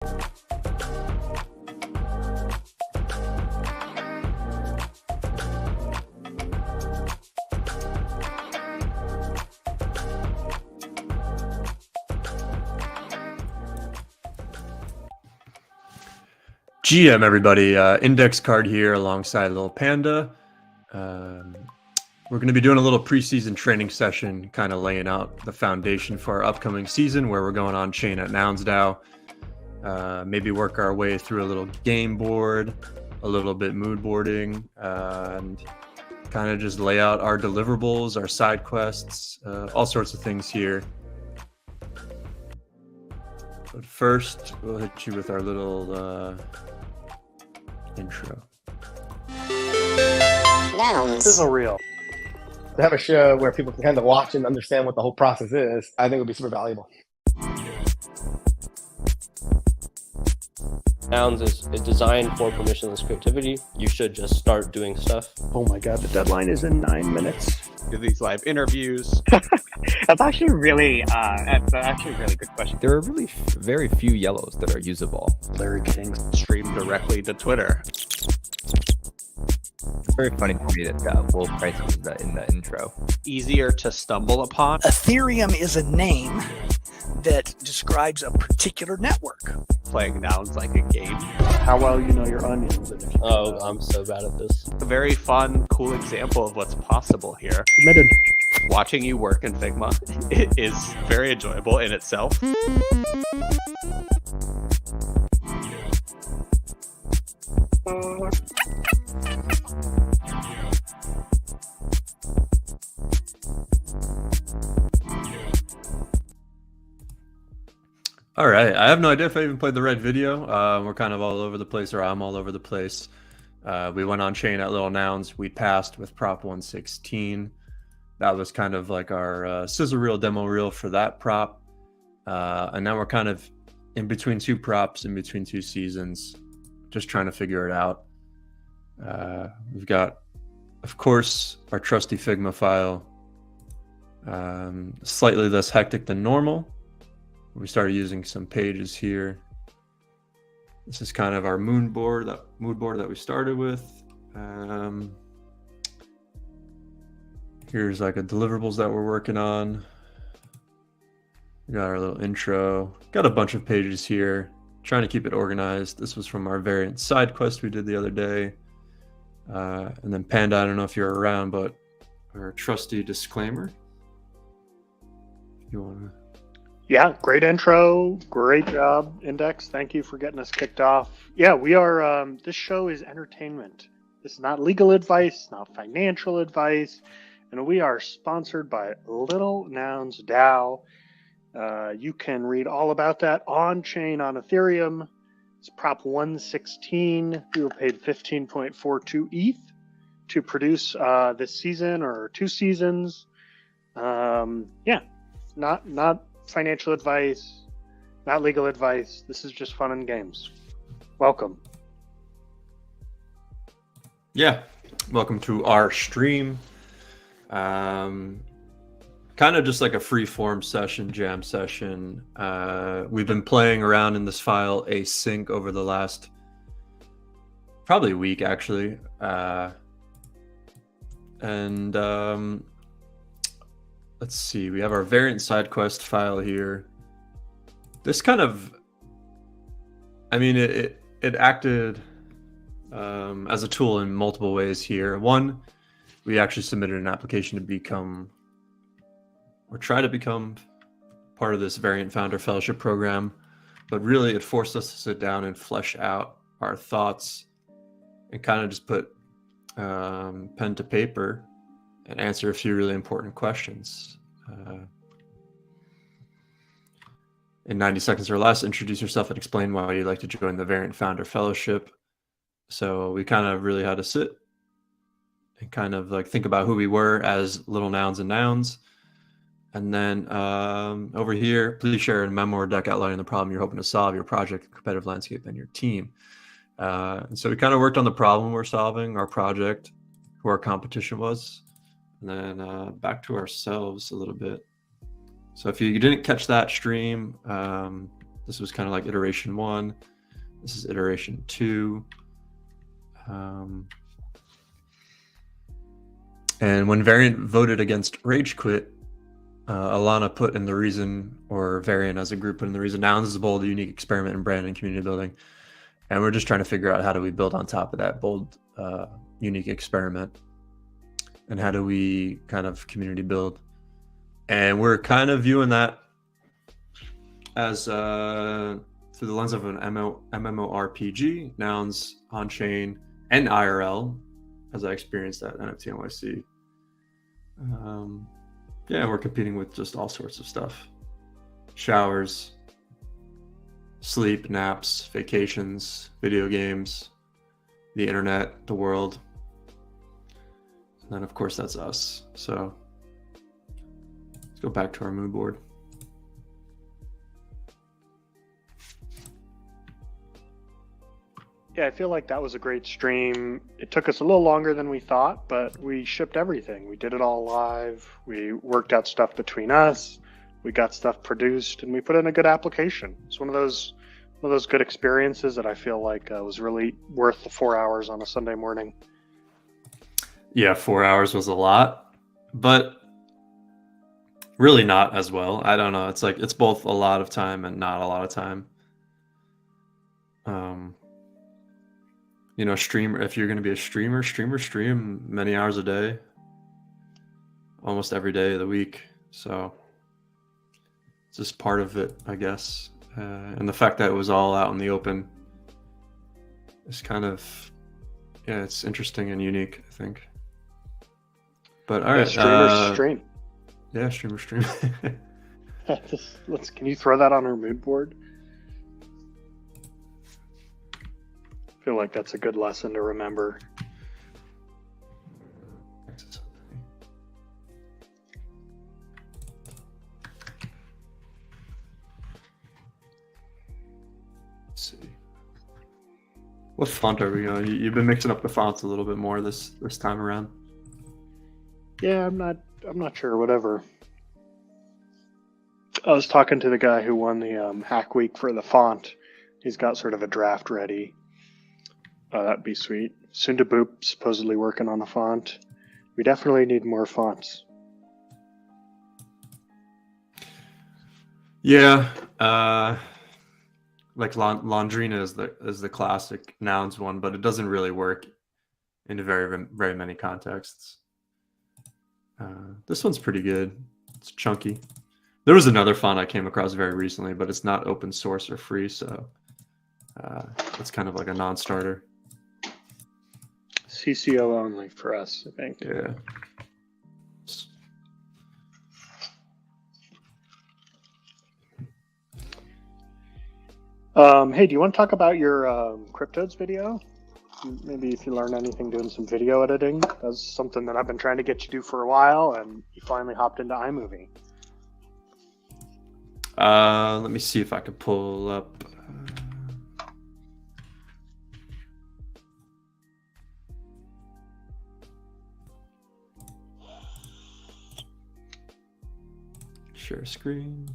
GM, everybody. Index card here alongside little Panda. We're going to be doing a little preseason training session, kind of laying out the foundation for our upcoming season where we're going on chain at Nouns DAO. Maybe work our way through a little game board, a little bit mood boarding, and kind of just lay out our deliverables, our side quests, all sorts of things here. But first, we'll hit you with our little intro. Nouns. Sizzle reel. To have a show where people can kind of watch and understand what the whole process is, I think would be super valuable. Nouns is designed for permissionless creativity. You should just start doing stuff. Oh my god, the deadline is in 9 minutes. Do these live interviews. That's actually really a really good question. There are really very few yellows that are usable. Larry King. Stream directly to Twitter. It's very funny to me that Will Price was in the intro. Easier to stumble upon. Ethereum is a name that describes a particular network. Playing Nouns like a game. How well you know your onions. Oh, I'm so bad at this. A very fun, cool example of what's possible here. Submitted. Watching you work in Figma is very enjoyable in itself. All right. I have no idea if I even played the right video. We're kind of all over the place, or I'm all over the place. We went on chain at Little Nouns. We passed with Prop 116. That was kind of like our sizzle reel demo reel for that prop. And now we're kind of in between two props, in between two seasons, just trying to figure it out. We've got, of course, our trusty Figma file, slightly less hectic than normal. We started using some pages here. This is kind of our mood board that we started with. Here's like a deliverables that we're working on. We got our little intro. Got a bunch of pages here. Trying to keep it organized. This was from our variant side quest we did the other day. And then Panda, I don't know if you're around, but our trusty disclaimer. If you want to. Yeah, great intro. Great job, Index. Thank you for getting us kicked off. Yeah, we are, this show is entertainment. This is not legal advice, not financial advice. And we are sponsored by Little Nouns DAO. You can read all about that on chain on Ethereum. It's Prop 116. We were paid 15.42 ETH to produce this season or 2 seasons. Yeah, not financial advice, not legal advice. This is just fun and games. Welcome. Yeah, welcome to our stream. Kind of just like a free form session, jam session. We've been playing around in this file async over the last probably week, actually. Let's see, we have our variant side quest file here. This kind of, I mean, it acted as a tool in multiple ways here. One, we actually submitted an application to become, or try to become, part of this Variant Founder Fellowship program, but really it forced us to sit down and flesh out our thoughts and kind of just put pen to paper and answer a few really important questions. In 90 seconds or less, introduce yourself and explain why you'd like to join the Variant Founder Fellowship. So we kind of really had to sit and kind of like think about who we were as Little Nouns and Nouns. And then over here, please share a memo or deck outlining the problem you're hoping to solve, your project, competitive landscape, and your team. And so we kind of worked on the problem we're solving, our project, who our competition was, and then back to ourselves a little bit. So if you didn't catch that stream, This was kind of like iteration 1. This is iteration 2. And when Variant voted against Rage Quit, Alana put in the reason, or Variant as a group put in the reason, Nouns is a bold, unique experiment in brand and community building. And we're just trying to figure out how do we build on top of that bold, unique experiment, and how do we kind of community build. And we're kind of viewing that as through the lens of an MMORPG, Nouns, on-chain, and IRL, as I experienced at NFT NYC. Yeah, we're competing with just all sorts of stuff. Showers, sleep, naps, vacations, video games, the internet, the world. And then, of course, that's us. So let's go back to our mood board. Yeah, I feel like that was a great stream. It took us a little longer than we thought, but we shipped everything. We did it all live. We worked out stuff between us. We got stuff produced, and we put in a good application. It's one of those good experiences that I feel like was really worth the 4 hours on a Sunday morning. Yeah, 4 hours was a lot, but really not as well. I don't know. It's like it's both a lot of time and not a lot of time. You know, streamer. If you're going to be a streamer, stream many hours a day, almost every day of the week. So it's just part of it, I guess. And the fact that it was all out in the open is kind of, yeah, it's interesting and unique, I think. But all right, streamers stream. Yeah, stream. Can you throw that on our mood board? I feel like that's a good lesson to remember. Let's see. What font are we on? You've been mixing up the fonts a little bit more this time around. Yeah, I'm not sure. Whatever. I was talking to the guy who won the Hack Week for the font. He's got sort of a draft ready. That'd be sweet. Soon to Boop supposedly working on a font. We definitely need more fonts. Yeah, like Laundrina is the classic Nouns one, but it doesn't really work in very, very many contexts. This one's pretty good. It's chunky. There was another font I came across very recently, but it's not open source or free, so it's kind of like a non-starter. CCO only for us, I think. Yeah. Hey, do you want to talk about your Cryptodes video? Maybe if you learned anything doing some video editing. That's something that I've been trying to get you to do for a while, and you finally hopped into iMovie. Let me see if I can pull up. Share screen.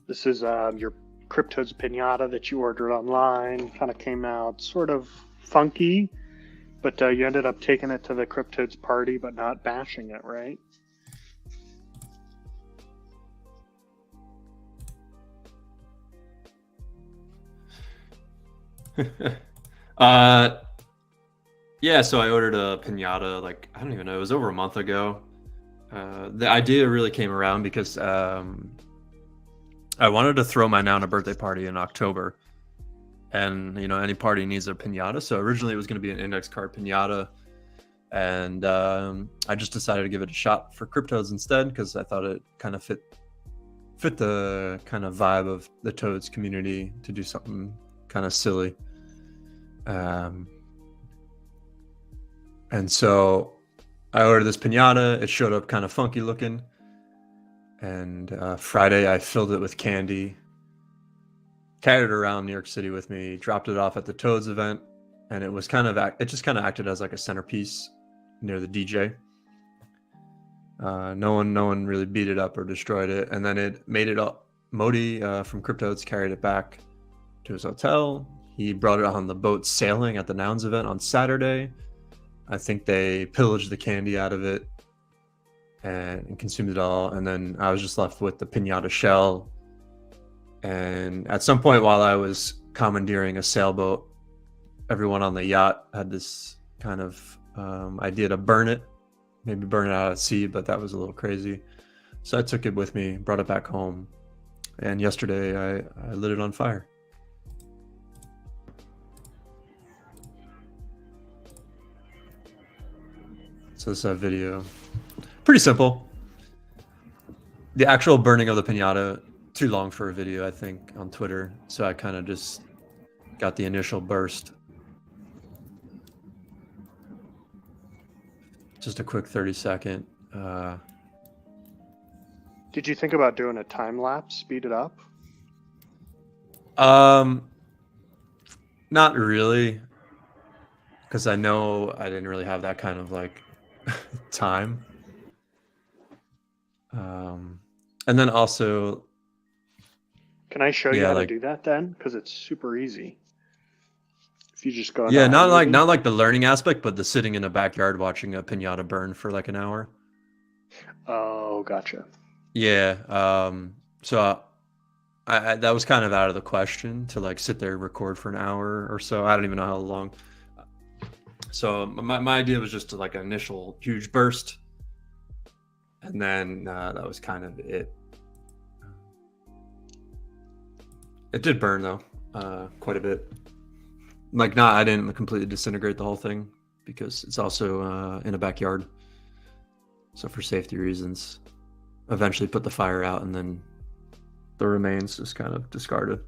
This is your Cryptodes pinata that you ordered online. Kind of came out sort of funky, but you ended up taking it to the Cryptodes party, but not bashing it, right? Yeah, so I ordered a pinata, like, I don't even know, it was over a month ago. The idea really came around because I wanted to throw my Noun a birthday party in October, and you know, any party needs a pinata. So originally it was going to be an index card pinata, and I just decided to give it a shot for Cryptodes instead because I thought it kind of fit the kind of vibe of the Toads community to do something kind of silly. And so I ordered this pinata. It showed up kind of funky looking. And Friday I filled it with candy, carried it around New York City with me, dropped it off at the Toads event. And it was it just kind of acted as like a centerpiece near the DJ. No one really beat it up or destroyed it. And then it made it Modi from Cryptodes carried it back to his hotel. He brought it on the boat sailing at the Nouns event on Saturday. I think they pillaged the candy out of it and consumed it all. And then I was just left with the pinata shell. And at some point while I was commandeering a sailboat, everyone on the yacht had this kind of idea to burn it, maybe burn it out at sea, but that was a little crazy. So I took it with me, brought it back home. And yesterday I lit it on fire. So this is a video. Pretty simple. The actual burning of the piñata, too long for a video, I think, on Twitter. So I kind of just got the initial burst. Just a quick 30-second. Did you think about doing a time lapse, speed it up? Not really, because I know I didn't really have that kind of like time. And then also, can I show you yeah, how like- to do that then? Because it's super easy. If you just go. yeah, into not iMovie. like the learning aspect, but the sitting in a backyard watching a piñata burn for like an hour. Oh, gotcha. Yeah. So I that was kind of out of the question to like sit there and record for an hour or so. I don't even know how long. So my idea was just to like an initial huge burst, and then that was kind of it. It did burn though, quite a bit. Like I didn't completely disintegrate the whole thing because it's also in a backyard. So for safety reasons, eventually put the fire out and then the remains just kind of discarded.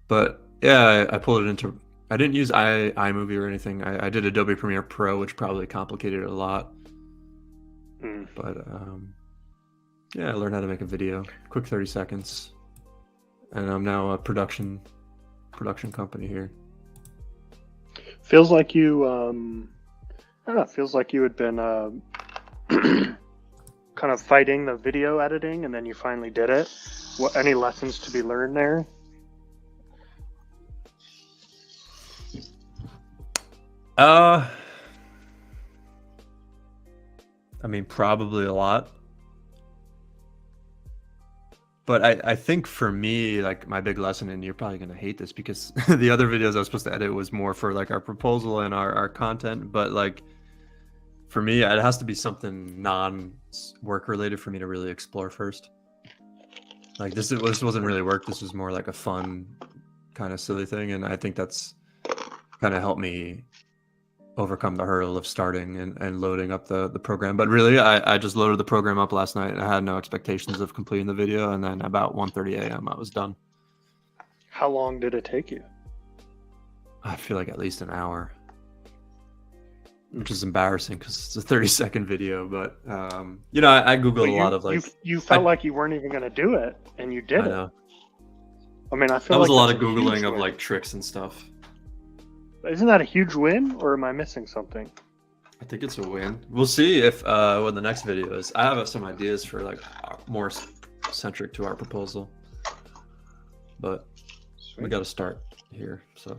But yeah, I pulled it into, I didn't use iMovie or anything. I did Adobe Premiere Pro, which probably complicated it a lot. But yeah, I learned how to make a video, quick 30 seconds. And I'm now a production company here. Feels like you, I don't know, feels like you had been kind of fighting the video editing and then you finally did it. Any lessons to be learned there? I mean, probably a lot. But I think for me, like my big lesson, and you're probably going to hate this because the other videos I was supposed to edit was more for like our proposal and our content. But like for me, it has to be something non-work related for me to really explore first. Like this wasn't really work. This was more like a fun kind of silly thing. And I think that's kind of helped me overcome the hurdle of starting and loading up the program. But really, I just loaded the program up last night and I had no expectations of completing the video. And then about 1:30 a.m. I was done. How long did it take you? I feel like at least an hour, which is embarrassing because it's a 30-second video. But you know, I googled a lot of like. You felt like you weren't even going to do it, and you did I it. know. I mean, I feel That was like a lot that's of googling huge of win. like tricks and stuff. Isn't that a huge win, or am I missing something? I think it's a win. We'll see if what the next video is. I have some ideas for like more centric to our proposal, but we got to start here. So,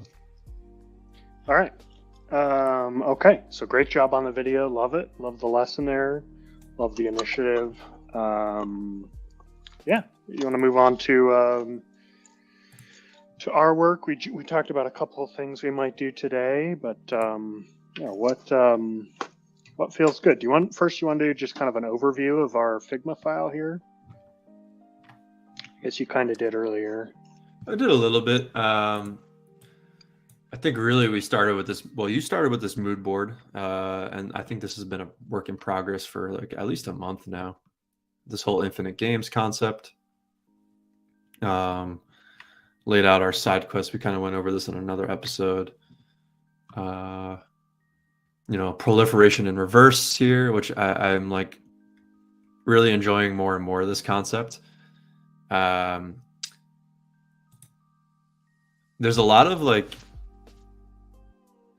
All right. Okay. So great job on the video. Love it. Love the lesson there. Love the initiative. Yeah. You want to move on to our work? We talked about a couple of things we might do today, but yeah, what feels good? You want to do just kind of an overview of our Figma file here? I guess you kind of did earlier. I did a little bit. I think really we started with this. Well, you started with this mood board, and I think this has been a work in progress for like at least a month now. This whole infinite games concept. Laid out our side quests. We kind of went over this in another episode. You know, proliferation in reverse here, which I'm like really enjoying more and more of this concept. There's a lot of like,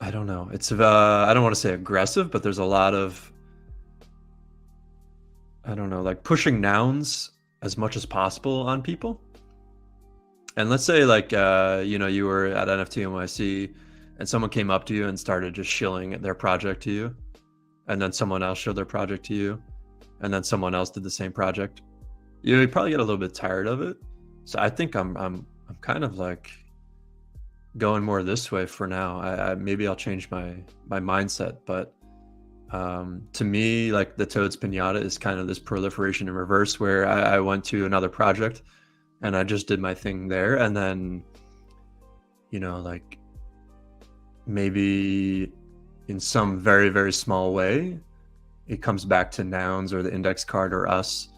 I don't know. It's I don't want to say aggressive, but there's a lot of, I don't know, like pushing nouns as much as possible on people. And let's say like you were at NFT NYC and someone came up to you and started just shilling their project to you, and then someone else showed their project to you, and then someone else did the same project. You'd probably get a little bit tired of it. So I think I'm kind of like going more this way for now. I maybe I'll change my mindset, but to me, like the Toad's Pinata is kind of this proliferation in reverse, where I went to another project and I just did my thing there, and then like maybe in some very, very small way it comes back to Nouns or the index card or us,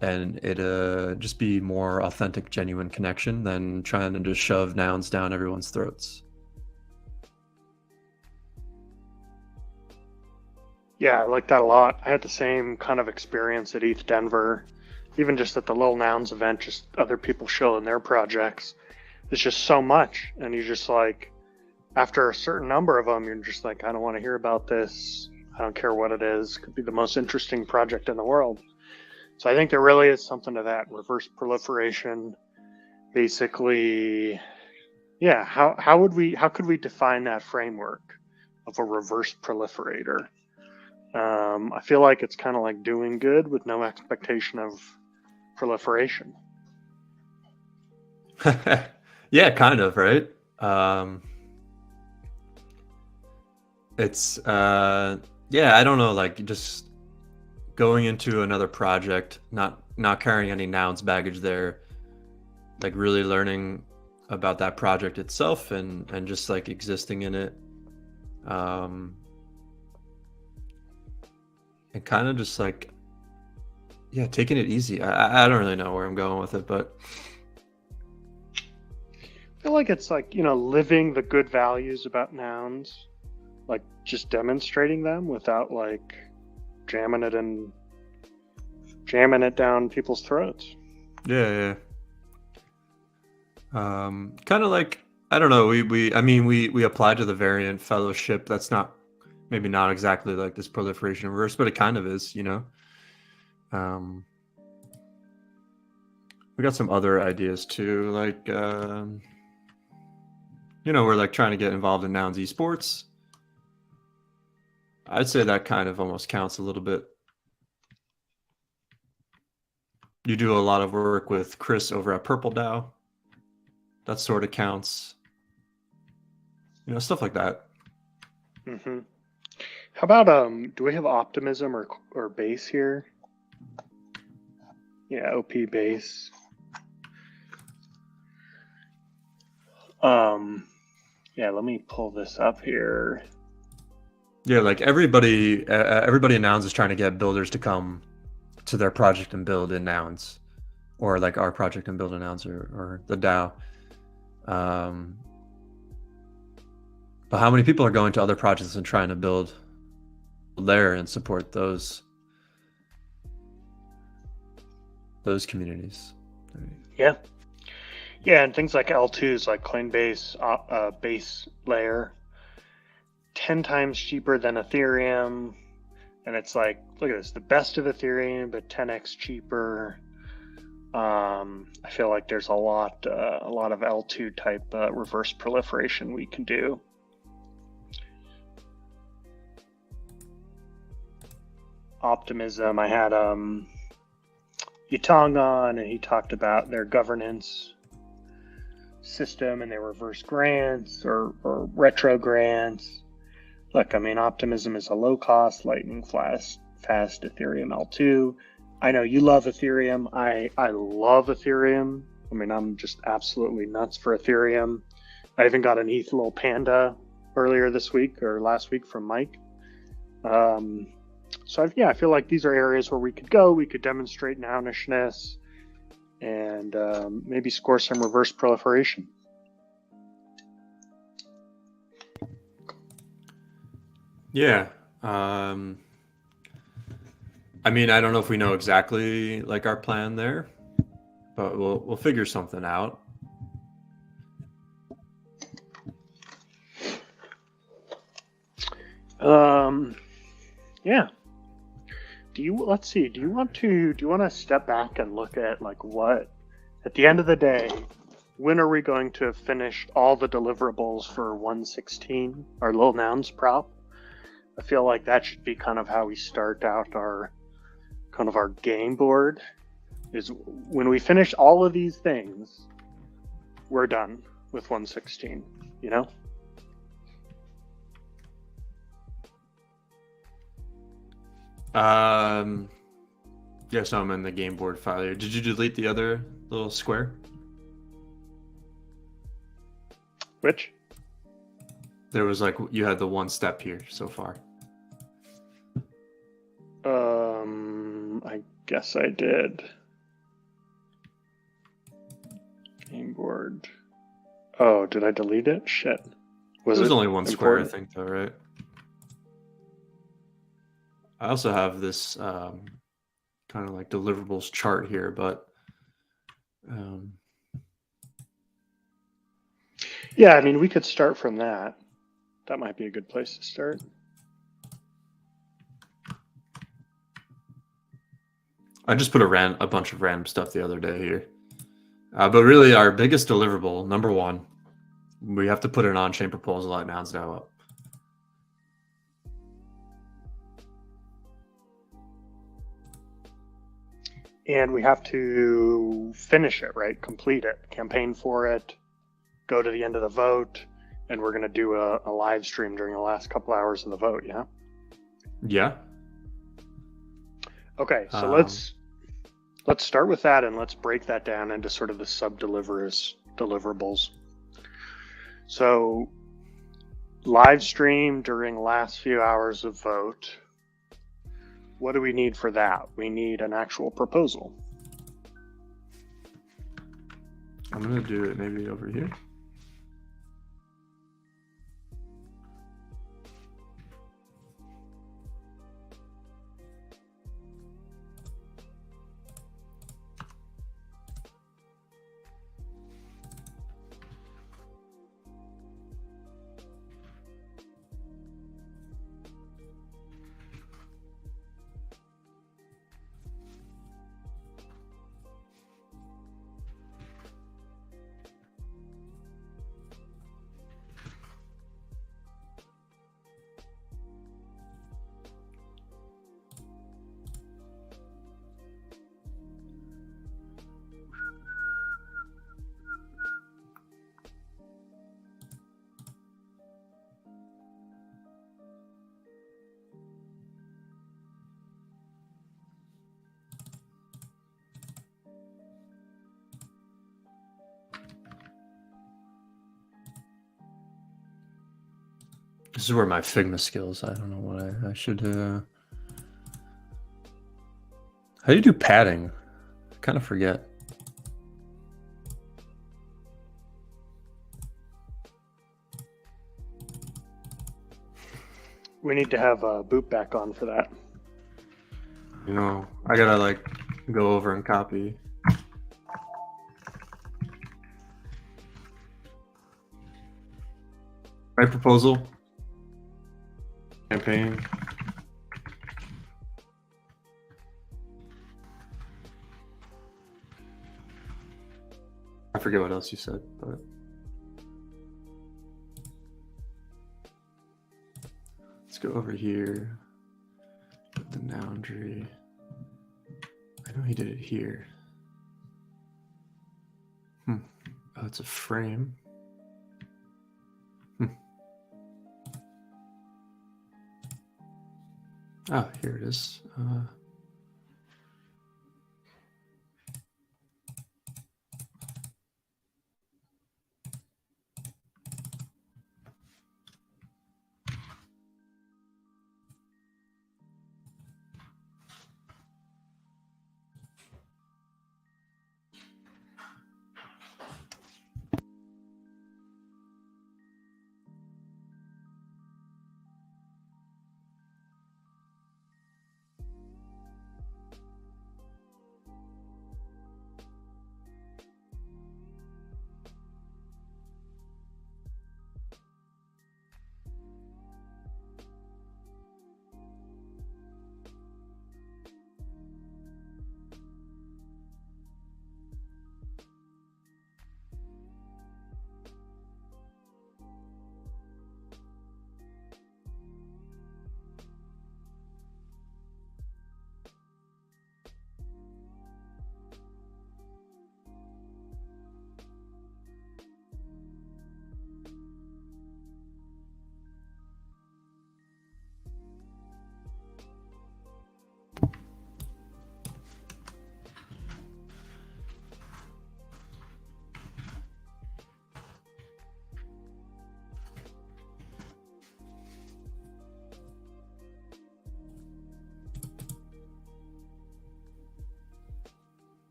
and it just be more authentic, genuine connection than trying to just shove Nouns down everyone's throats. Yeah, I like that a lot. I had the same kind of experience at ETH Denver, even just at the Little Nouns event, just other people showing their projects. It's just so much, and you just like, after a certain number of them, you're just like, I don't want to hear about this. I don't care what it is. Could be the most interesting project in the world. So I think there really is something to that reverse proliferation. Basically, yeah. How could we define that framework of a reverse proliferator? I feel like it's kind of like doing good with no expectation of proliferation. Yeah, kind of, right? It's yeah, I don't know, like just going into another project, not carrying any Nouns baggage there, like really learning about that project itself and just like existing in it, and kind of just like, yeah, taking it easy. I don't really know where I'm going with it, but I feel like it's like, living the good values about Nouns, like just demonstrating them without like jamming it down people's throats. yeah. Kind of like, I don't know, we applied to the variant fellowship. That's maybe not exactly like this proliferation reverse, but it kind of is, we got some other ideas too, like we're like trying to get involved in Nouns esports. I'd say that kind of almost counts a little bit. You do a lot of work with Chris over at Purple DAO. That sort of counts. Stuff like that. Mm-hmm. How about do we have optimism or base here? Yeah, OP base. Yeah, let me pull this up here. Yeah, like everybody in Nouns is trying to get builders to come to their project and build in Nouns, or like our project and build in Nouns, or the DAO. But how many people are going to other projects and trying to build there and support those communities? Yeah, and things like L2s, like Coinbase base layer, 10 times cheaper than Ethereum, and it's like, look at this, the best of Ethereum but 10x cheaper. I feel like there's a lot of L2 type reverse proliferation we can do. Optimism, I had Yutong on, and he talked about their governance system and their reverse grants or retro grants. Look, I mean, Optimism is a low-cost, lightning-fast Ethereum L2. I know you love Ethereum. I love Ethereum. I mean, I'm just absolutely nuts for Ethereum. I even got an ETH little Panda earlier this week or last week from Mike. So I feel like these are areas where we could go. We could demonstrate Nounishness and maybe score some reverse proliferation. Yeah. I mean, I don't know if we know exactly like our plan there, but we'll figure something out. Yeah. let's see, do you want to step back and look at like what at the end of the day, when are we going to have finished all the deliverables for 116, our little nouns prop? I feel like that should be kind of how we start out our game board, is when we finish all of these things, we're done with 116, you know? Yes, I'm in the game board file here. Did you delete the other little square? Which? There was like, you had the one step here so far. I guess I did. Game board. Oh, did I delete it? Shit. There's it only one square, I important? think, though, right? I also have this kind of like deliverables chart here, but Yeah, I mean, we could start from that. That might be a good place to start. I just put a bunch of random stuff the other day here. But really, our biggest deliverable, number one, we have to put an on-chain proposal at Nouns Now up. And we have to finish it, right? Complete it, campaign for it, go to the end of the vote, and we're going to do a live stream during the last couple hours of the vote, yeah? Yeah. Okay, so let's start with that, and let's break that down into sort of the deliverables. So live stream during last few hours of vote. What do we need for that? We need an actual proposal. I'm going to do it maybe over here. This is where my Figma skills. I don't know what I should. How do you do padding? I kind of forget. We need to have Boot back on for that. You know, I gotta like go over and copy. Right proposal. Campaign. I forget what else you said, but let's go over here. Put the noundry. I know he did it here. Oh, it's a frame. Oh, here it is.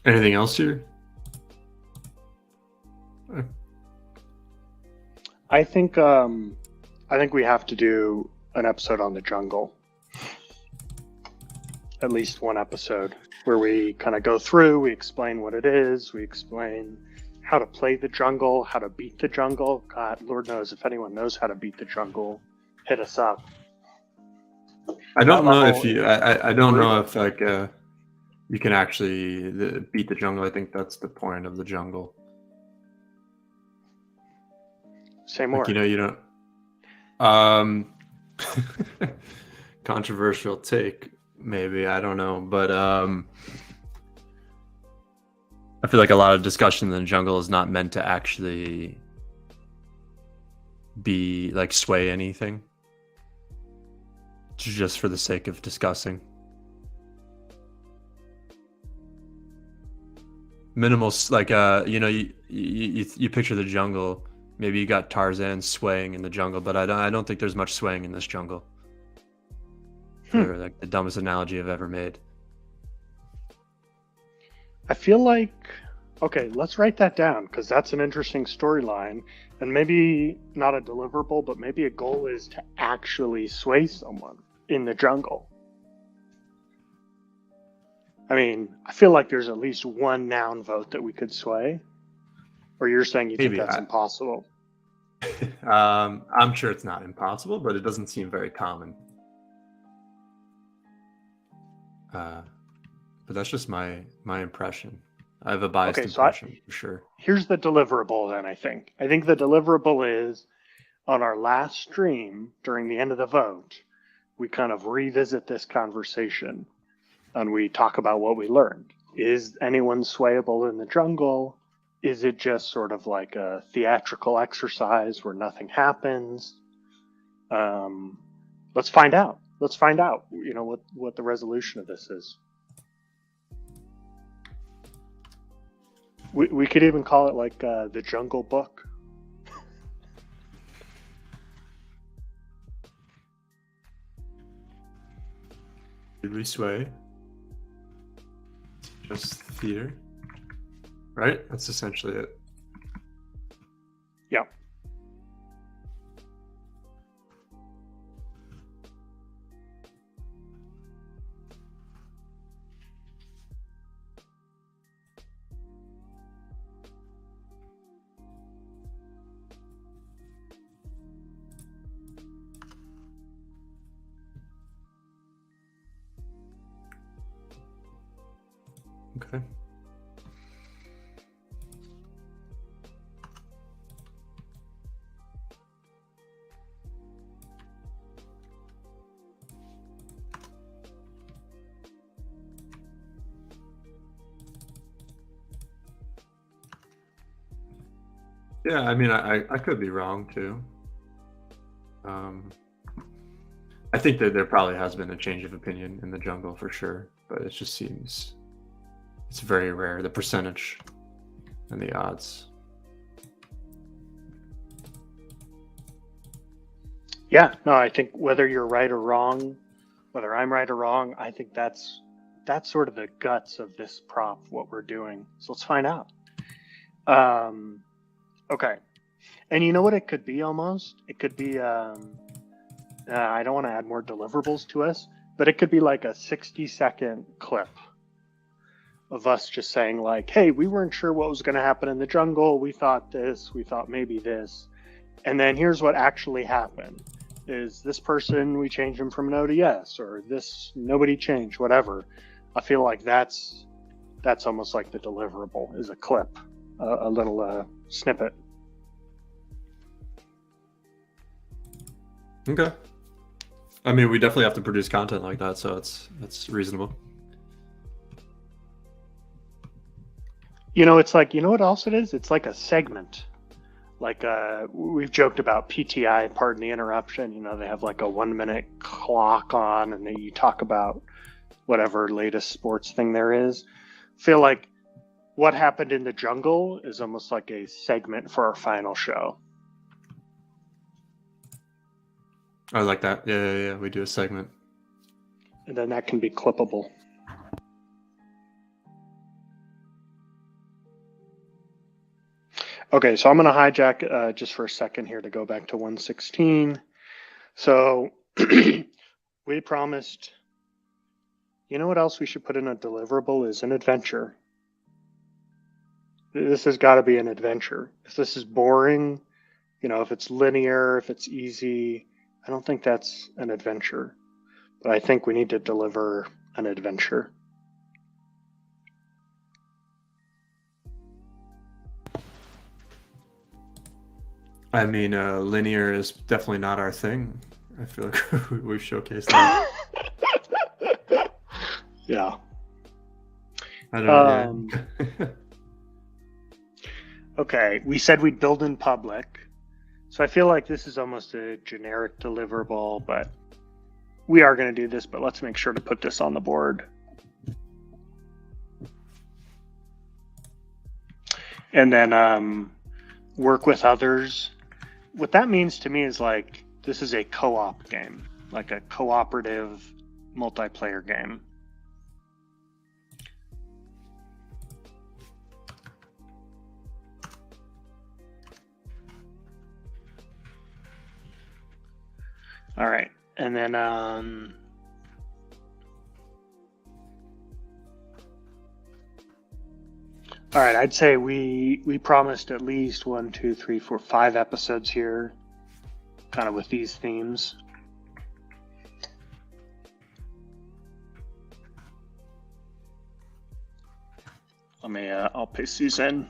Anything else here? I think we have to do an episode on the jungle. At least one episode where we kind of go through, we explain what it is, we explain how to play the jungle, how to beat the jungle. God, Lord knows if anyone knows how to beat the jungle, hit us up. I don't That know level if you. is I don't know brutal. if like you can actually beat the jungle. I think that's the point of the jungle. Say more. Like, you don't. Um, controversial take, maybe, I don't know, but I feel like a lot of discussion in the jungle is not meant to actually be like sway anything. It's just for the sake of discussing. Minimal, like you picture the jungle. Maybe you got Tarzan swaying in the jungle, but I don't think there's much swaying in this jungle. For like the dumbest analogy I've ever made. I feel like, okay, let's write that down because that's an interesting storyline, and maybe not a deliverable, but maybe a goal is to actually sway someone in the jungle. I mean, I feel like there's at least one noun vote that we could sway. Or you're saying you think Maybe. that's impossible? I'm sure it's not impossible, but it doesn't seem very common. But that's just my impression. I have a biased impression for sure. Here's the deliverable then, I think. I think the deliverable is on our last stream during the end of the vote, we kind of revisit this conversation and we talk about what we learned. Is anyone swayable in the jungle? Is it just sort of like a theatrical exercise where nothing happens? Let's find out. Let's find out, what the resolution of this is. We could even call it like the Jungle Book. Did we sway? Just theater? Right? That's essentially it. Yeah. Okay. Yeah, I mean, I could be wrong too. I think that there probably has been a change of opinion in the jungle for sure, but it just seems it's very rare, the percentage and the odds. Yeah, no, I think whether you're right or wrong, whether I'm right or wrong, I think that's sort of the guts of this prop, what we're doing. So let's find out. Okay. And you know what it could be almost? It could be, I don't want to add more deliverables to us, but it could be like a 60-second clip of us just saying like, hey, we weren't sure what was going to happen in the jungle. We thought this, we thought maybe this. And then here's what actually happened. Is this person, we changed him from no to yes, or this, nobody changed, whatever. I feel like that's almost like the deliverable, is a clip, a little snippet. Okay. I mean, we definitely have to produce content like that, so it's reasonable. It's like, what else it is? It's like a segment. Like we've joked about PTI, pardon the interruption. They have like a 1-minute clock on, and then you talk about whatever latest sports thing there is. I feel like what happened in the jungle is almost like a segment for our final show. I like that. Yeah. We do a segment. And then that can be clippable. Okay, so I'm going to hijack just for a second here to go back to 116. So we promised, you know what else we should put in a deliverable is an adventure. This has got to be an adventure. If this is boring, if it's linear, if it's easy, I don't think that's an adventure. But I think we need to deliver an adventure. I mean, linear is definitely not our thing. I feel like we've showcased that. Yeah. I don't know. Okay, we said we'd build in public. So I feel like this is almost a generic deliverable, but we are going to do this, but let's make sure to put this on the board. And then work with others. What that means to me is like, this is a co-op game, like a cooperative multiplayer game. All right, and then all right, I'd say we promised at least 1, 2, 3, 4, 5 episodes here, kind of with these themes. Let me I'll paste these in.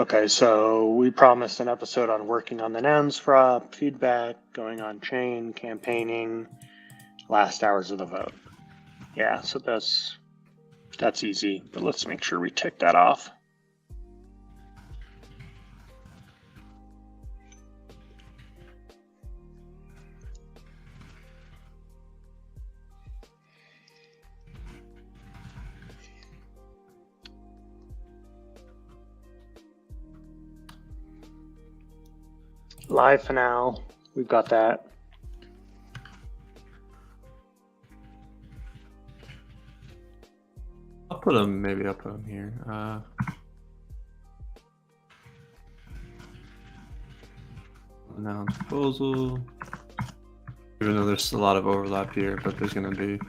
Okay, so we promised an episode on working on the nouns prop, feedback, going on chain, campaigning, last hours of the vote. Yeah, so that's easy, but let's make sure we tick that off. Live finale, we've got that. I'll put them here. Noun proposal. Even though there's a lot of overlap here, but there's going to be.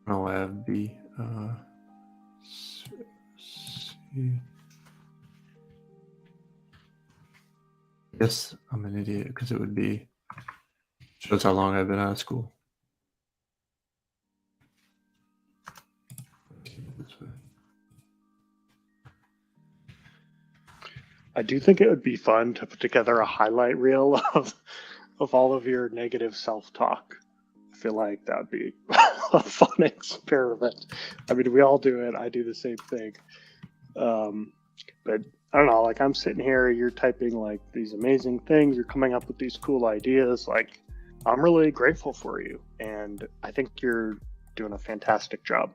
Oh, I have B. C. I guess I'm an idiot because it would be shows how long I've been out of school. I do think it would be fun to put together a highlight reel of all of your negative self-talk. I feel like that would be a fun experiment. I mean, we all do it. I do the same thing. But I don't know, like I'm sitting here, you're typing like these amazing things, you're coming up with these cool ideas. Like I'm really grateful for you. And I think you're doing a fantastic job.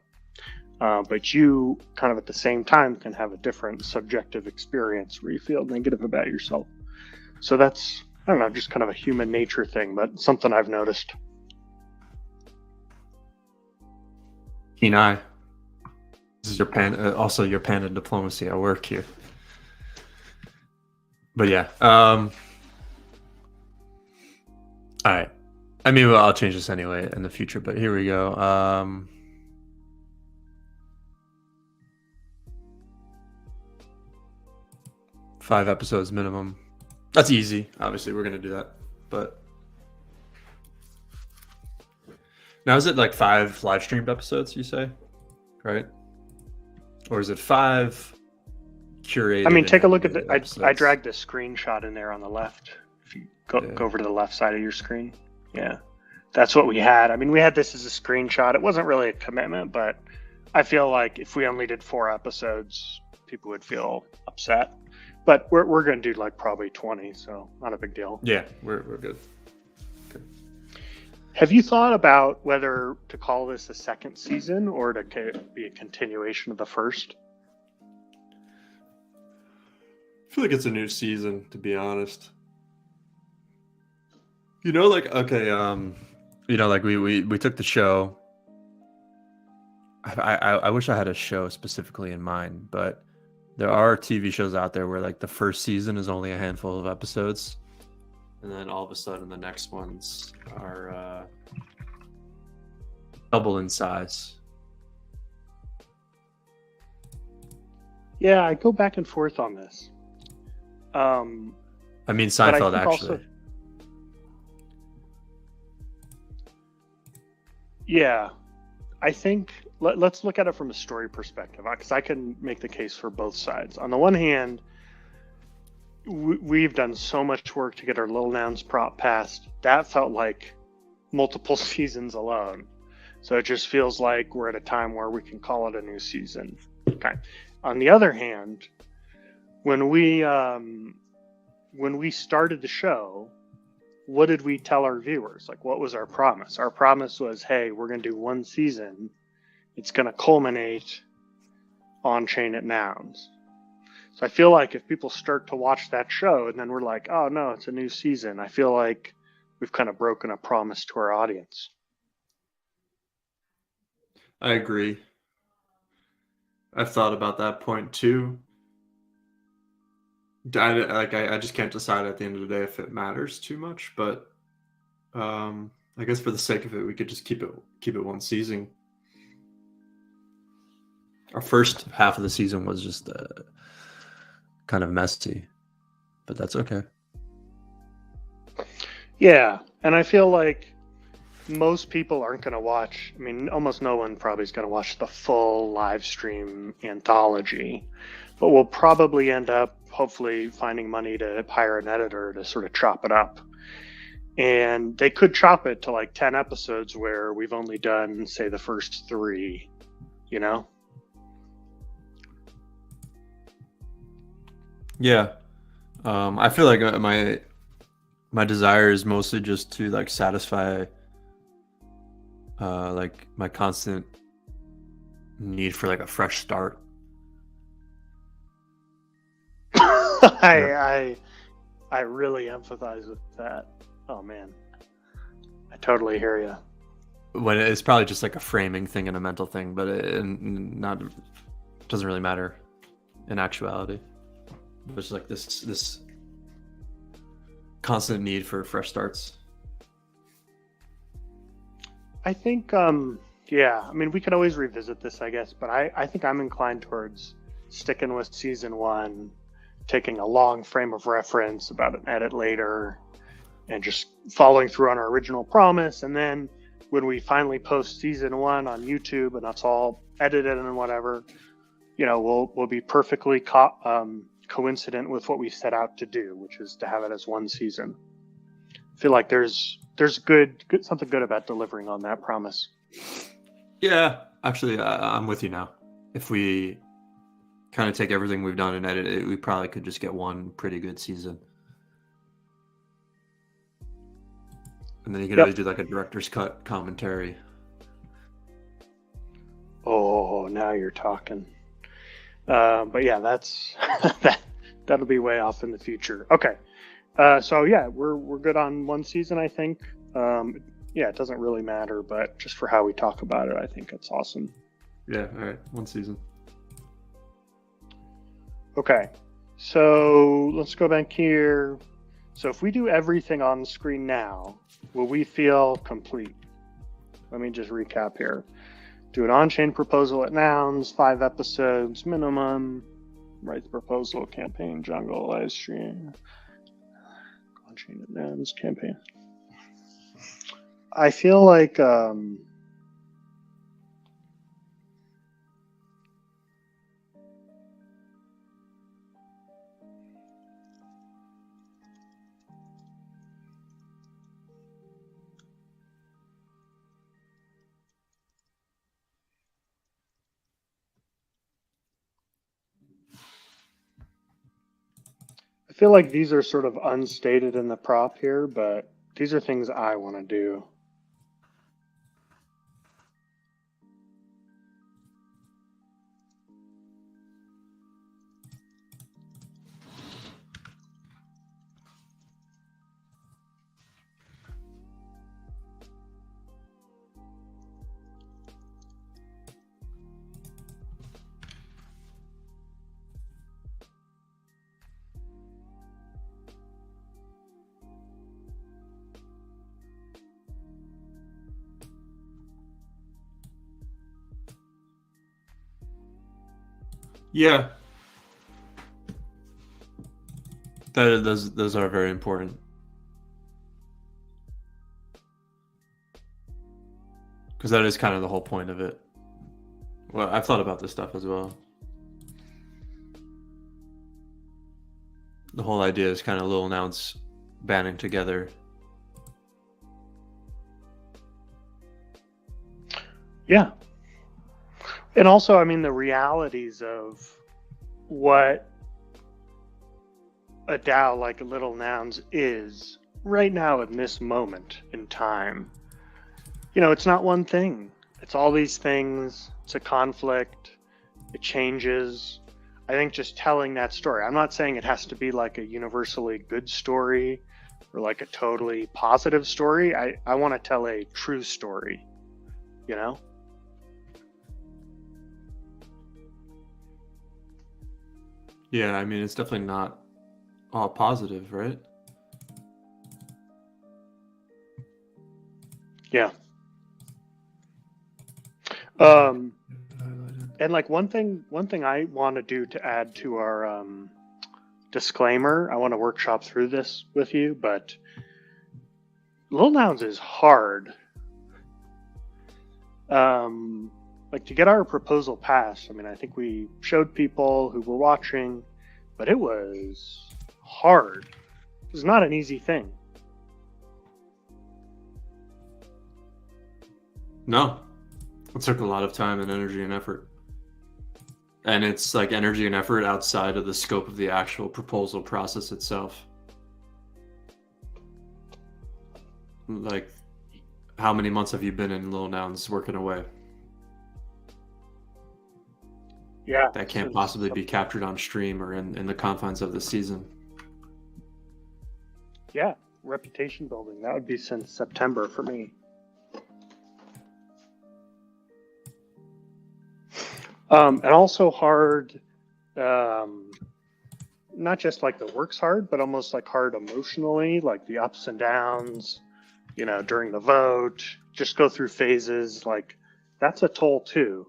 But you kind of at the same time can have a different subjective experience where you feel negative about yourself. So that's, I don't know, just kind of a human nature thing, but something I've noticed. Keen eye. This is your Panda, also your Panda diplomacy at work here. But yeah, all right. I mean, well, I'll change this anyway in the future, but here we go. 5 episodes minimum. That's easy. Obviously, we're gonna do that. But now, is it like 5 live streamed episodes? You say, right? Or is it 5 curated? I mean, take a look at the. episodes? I dragged a screenshot in there on the left. If you go over to the left side of your screen, yeah, that's what we had. I mean, we had this as a screenshot. It wasn't really a commitment, but I feel like if we only did 4 episodes, people would feel upset. But we're going to do like probably 20, so not a big deal. Yeah, we're good. Have you thought about whether to call this a second season or to be a continuation of the first? I feel like it's a new season, to be honest. You know, like, okay, you know, like we took the show. I wish I had a show specifically in mind, but there are TV shows out there where like the first season is only a handful of episodes, and then all of a sudden the next ones are double in size. Yeah, I go back and forth on this. I mean, But I Seinfeld think actually. also- Yeah, I think let's look at it from a story perspective, because I can make the case for both sides. On the one hand, we've done so much work to get our Little Nouns prop passed. That felt like multiple seasons alone. So it just feels like we're at a time where we can call it a new season. Okay. On the other hand, when we started the show, what did we tell our viewers? Like, what was our promise? Our promise was, hey, we're going to do one season. It's going to culminate on Chain at Nouns. So I feel like if people start to watch that show and then we're like, oh no, it's a new season, I feel like we've kind of broken a promise to our audience. I agree. I've thought about that point too. I just can't decide at the end of the day if it matters too much, but I guess for the sake of it, we could just keep it one season. Our first half of the season was just kind of messy, but that's okay. Yeah, and I feel like most people aren't going to watch. I mean, almost no one probably is going to watch the full live stream anthology, but we'll probably end up hopefully finding money to hire an editor to sort of chop it up. And they could chop it to like 10 episodes where we've only done, say, the first 3, you know? Yeah. I feel like my desire is mostly just to like satisfy like my constant need for like a fresh start. I really empathize with that. Oh man, I totally hear you. When it's probably just like a framing thing and a mental thing, but it doesn't really matter in actuality. It's like this constant need for fresh starts. I think, yeah, I mean, we can always revisit this, I guess, but I think I'm inclined towards sticking with season 1, taking a long frame of reference about an edit later, and just following through on our original promise. And then when we finally post season 1 on YouTube and that's all edited and whatever, you know, we'll be perfectly coincident with what we set out to do, which is to have it as one season. I feel like there's good something good about delivering on that promise. Yeah, actually, I'm with you now. If we kind of take everything we've done and edit it, we probably could just get one pretty good season. And then you could always do like a director's cut commentary. Oh, now you're talking. But yeah, that's that'll be way off in the future. Okay. So yeah, we're good on one season, I think. Yeah, it doesn't really matter, but just for how we talk about it, I think it's awesome. Yeah, all right, one season. Okay, so let's go back here. So if we do everything on the screen now, will we feel complete? Let me just recap here. Do an on-chain proposal at Nouns, 5 episodes minimum. Write the proposal, campaign, jungle, live stream. On-chain at Nouns, campaign. I feel like feel like these are sort of unstated in the prop here, but these are things I want to do. Yeah. Those are very important. Because that is kind of the whole point of it. Well, I've thought about this stuff as well. The whole idea is kind of little nouns banding together. Yeah. And also, I mean, the realities of what a DAO like Little Nouns is right now in this moment in time. You know, it's not one thing. It's all these things. It's a conflict. It changes. I think just telling that story. I'm not saying it has to be like a universally good story or like a totally positive story. I want to tell a true story, you know? Yeah, I mean, it's definitely not all positive, right? Yeah. And like one thing I want to do to add to our disclaimer, I want to workshop through this with you, but Little Nouns is hard. Like to get our proposal passed, I mean, I think we showed people who were watching, but it was hard. It was not an easy thing. No. It took a lot of time and energy and effort. And it's like energy and effort outside of the scope of the actual proposal process itself. Like, how many months have you been in Little Nouns working away? Yeah. That can't possibly be captured on stream or in the confines of the season. Yeah, reputation building. That would be since September for me. And also hard, not just like the work's hard, but almost like hard emotionally, like the ups and downs, you know, during the vote, just go through phases. Like that's a toll too.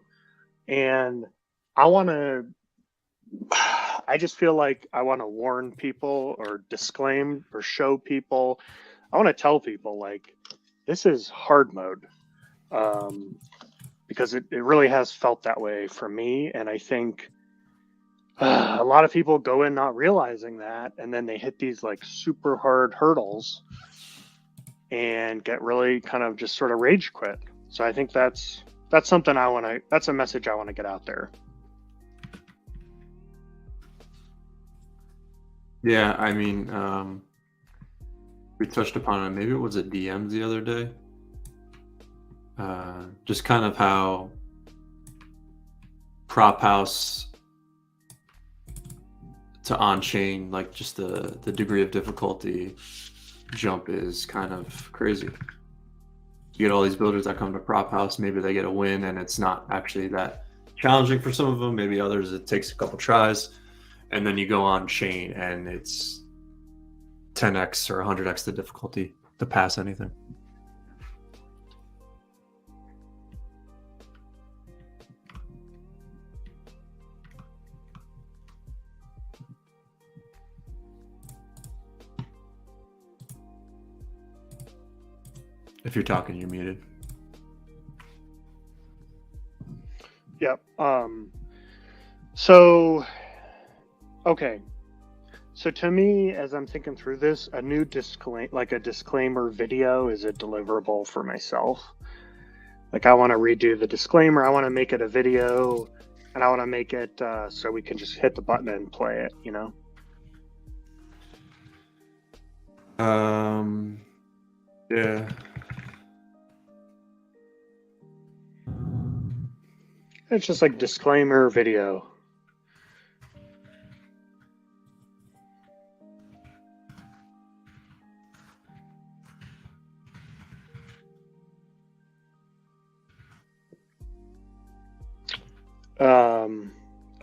And I just feel like I want to warn people or disclaim or show people. I want to tell people like, this is hard mode. Because it really has felt that way for me. And I think a lot of people go in not realizing that, and then they hit these like super hard hurdles and get really kind of just sort of rage quit. So I think that's something that's a message I want to get out there. Yeah, I mean, we touched upon it. Maybe it was a DM the other day. Just kind of how prop house to on-chain, like just the degree of difficulty jump is kind of crazy. You get all these builders that come to prop house, maybe they get a win and it's not actually that challenging for some of them, maybe others it takes a couple tries, and then you go on chain and it's 10x or 100x the difficulty to pass anything. If you're talking, you're muted. Yep. So, okay. So to me, as I'm thinking through this, a new disclaimer video is a deliverable for myself. Like I want to redo the disclaimer. I want to make it a video, and I want to make it so we can just hit the button and play it, you know? Yeah. It's just like disclaimer video.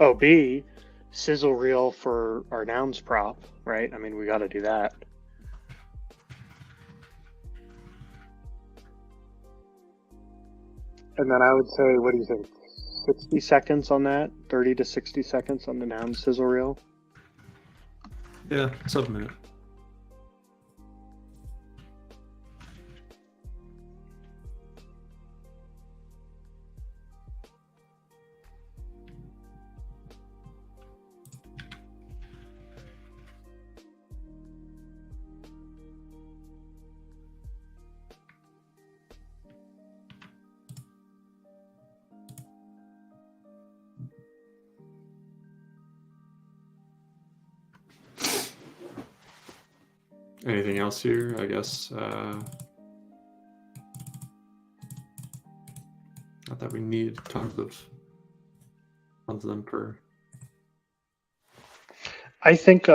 Oh, B, sizzle reel for our nouns prop, right? I mean, we got to do that. And then I would say, what do you think? 60 seconds on that? 30 to 60 seconds on the noun sizzle reel? Yeah, sub a minute. Anything else here? I guess not that we need tons of them per. I think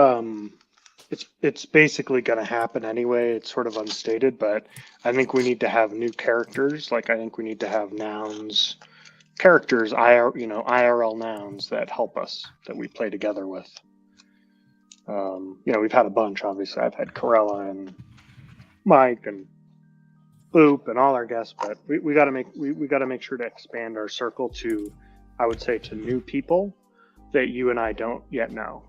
it's basically going to happen anyway. It's sort of unstated, but I think we need to have new characters. Like I think we need to have nouns, characters, IRL nouns that help us that we play together with. We've had a bunch. Obviously, I've had Corella and Mike and Oop and all our guests, but we got to make sure to expand our circle to, I would say, to new people that you and I don't yet know.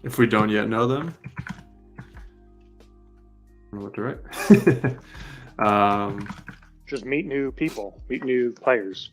If we don't yet know them, I don't know what to write. Just meet new people, meet new players.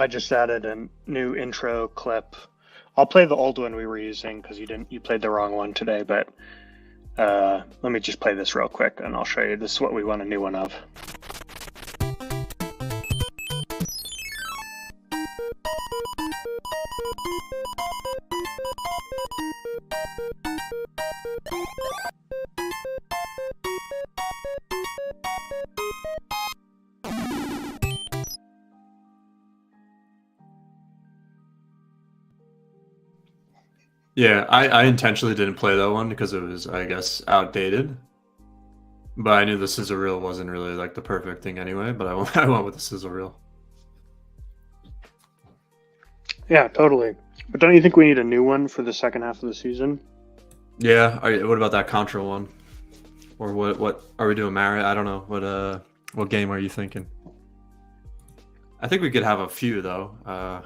I just added a new intro clip. I'll play the old one we were using because you played the wrong one today, but let me just play this real quick and I'll show you. This is what we want a new one of. Yeah, I intentionally didn't play that one because it was, I guess, outdated. But I knew the sizzle reel wasn't really like the perfect thing anyway. But I went with the sizzle reel. Yeah, totally. But don't you think we need a new one for the second half of the season? Yeah. What about that Contra one? Or what are we doing, Mara? I don't know. What game are you thinking? I think we could have a few though.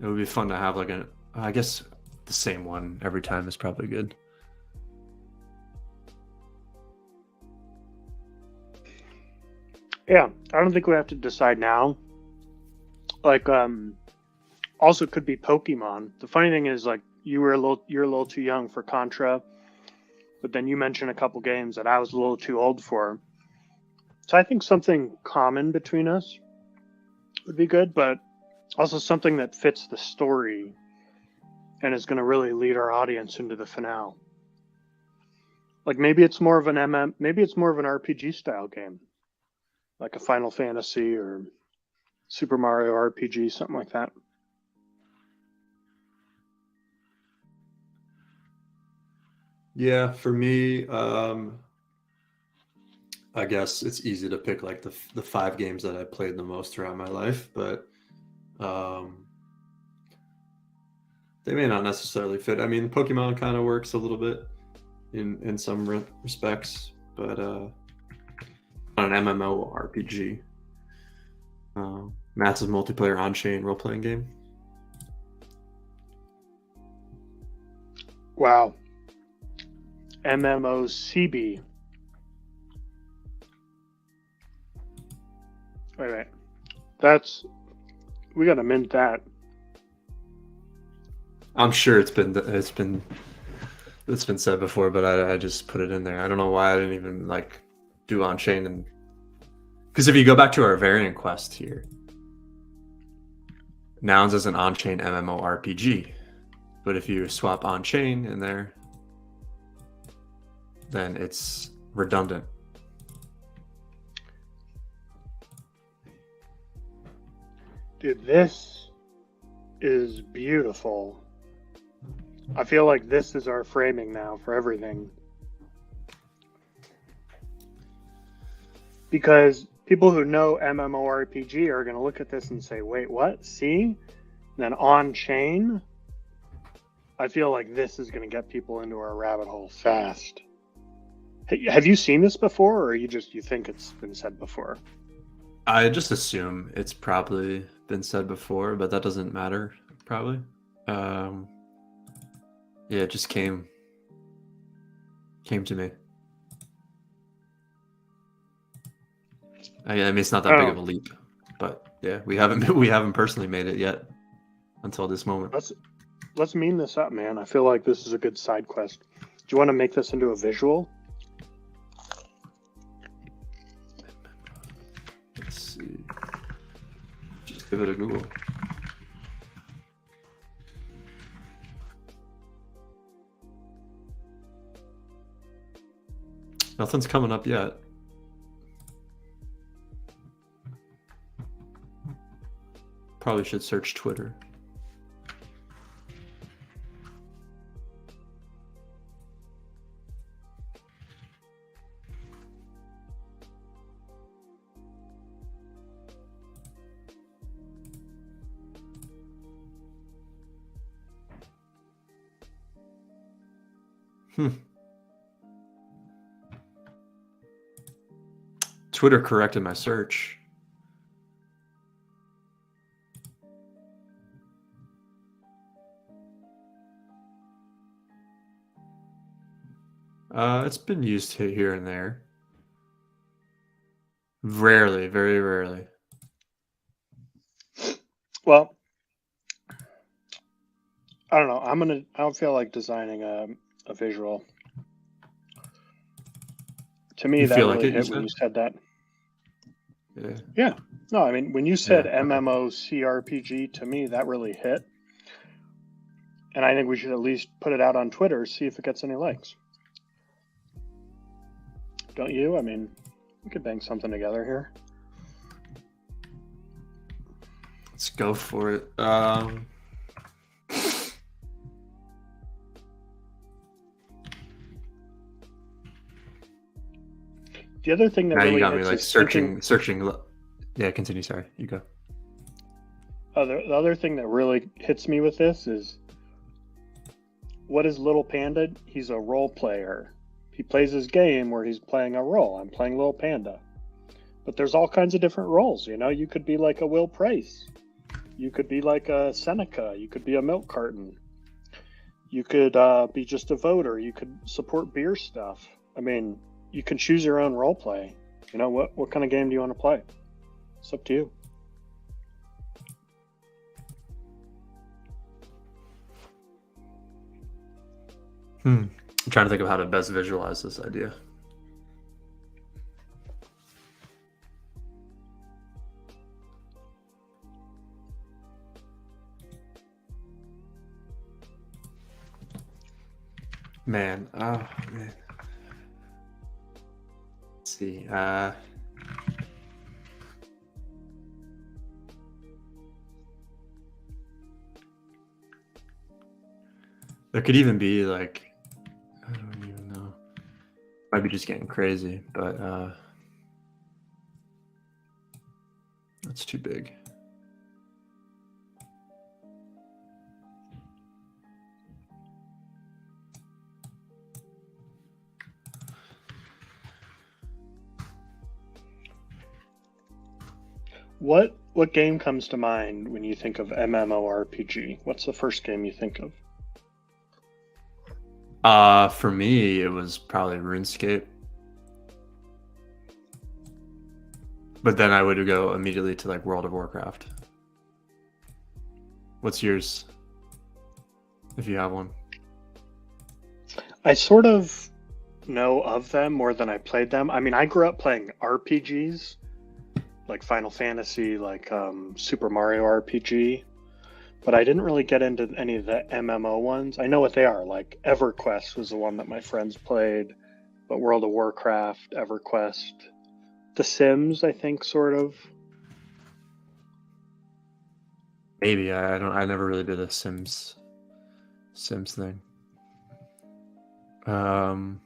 It would be fun to have I guess the same one every time is probably good. Yeah, I don't think we have to decide now. Like, also could be Pokemon. The funny thing is, like, you're a little too young for Contra, but then you mentioned a couple games that I was a little too old for. So I think something common between us would be good, but also something that fits the story and is going to really lead our audience into the finale. Like maybe it's more of an maybe it's more of an RPG style game, like a Final Fantasy or Super Mario RPG, something like that. Yeah, for me, I guess it's easy to pick like the 5 games that I played the most throughout my life, but they may not necessarily fit. I mean, Pokemon kind of works a little bit in some respects, but on an MMORPG, massive multiplayer on-chain role-playing game. Wow. MMOCB. Wait. We gotta mint that. I'm sure it's been said before, but I just put it in there. I don't know why I didn't even like do on-chain, and because if you go back to our variant quest here, Nouns is an on-chain MMORPG, but if you swap on-chain in there, then it's redundant. Dude, this is beautiful. I feel like this is our framing now for everything. Because people who know MMORPG are going to look at this and say, wait, what? See? And then on-chain, I feel like this is going to get people into our rabbit hole fast. Have you seen this before, or you think it's been said before? I just assume it's probably been said before, but that doesn't matter, probably. Yeah, it just came to me. I mean, it's not that big of a leap, but yeah, we haven't personally made it yet until this moment. Let's mean this up, man. I feel like this is a good side quest. Do you want to make this into a visual? Let's see. Just give it a Google. Nothing's coming up yet. Probably should search Twitter. Twitter corrected my search. It's been used here and there. Rarely, very rarely. Well, I don't know. I don't feel like designing a visual. To me, You that feel like really it, hit you when said? you said that. Yeah. Yeah. No, I mean, when you said Yeah, okay. MMOCRPG, to me, that really hit. And I think we should at least put it out on Twitter, see if it gets any likes. Don't you? I mean, we could bang something together here. Let's go for it. The other thing that Now really you got me hits like is searching. Yeah, continue. Sorry, you go. the other thing that really hits me with this is, what is Little Panda? He's a role player. He plays his game where he's playing a role. I'm playing Little Panda. But there's all kinds of different roles, you know? You could be like a Will Price. You could be like a Seneca. You could be a milk carton. You could be just a voter. You could support beer stuff. I mean, you can choose your own role play. You know, what kind of game do you want to play? It's up to you. I'm trying to think of how to best visualize this idea. Man, oh man. Let's see. There could even be like, I don't even know. Might be just getting crazy, but That's too big. What game comes to mind when you think of MMORPG? What's the first game you think of? For me, it was probably RuneScape. But then I would go immediately to like World of Warcraft. What's yours? If you have one. I sort of know of them more than I played them. I mean, I grew up playing RPGs, like Final Fantasy, like Super Mario RPG, but I didn't really get into any of the MMO ones. I know what they are. Like EverQuest was the one that my friends played, but World of Warcraft, EverQuest, The Sims, I think, sort of. Maybe I never really did a Sims thing. Doing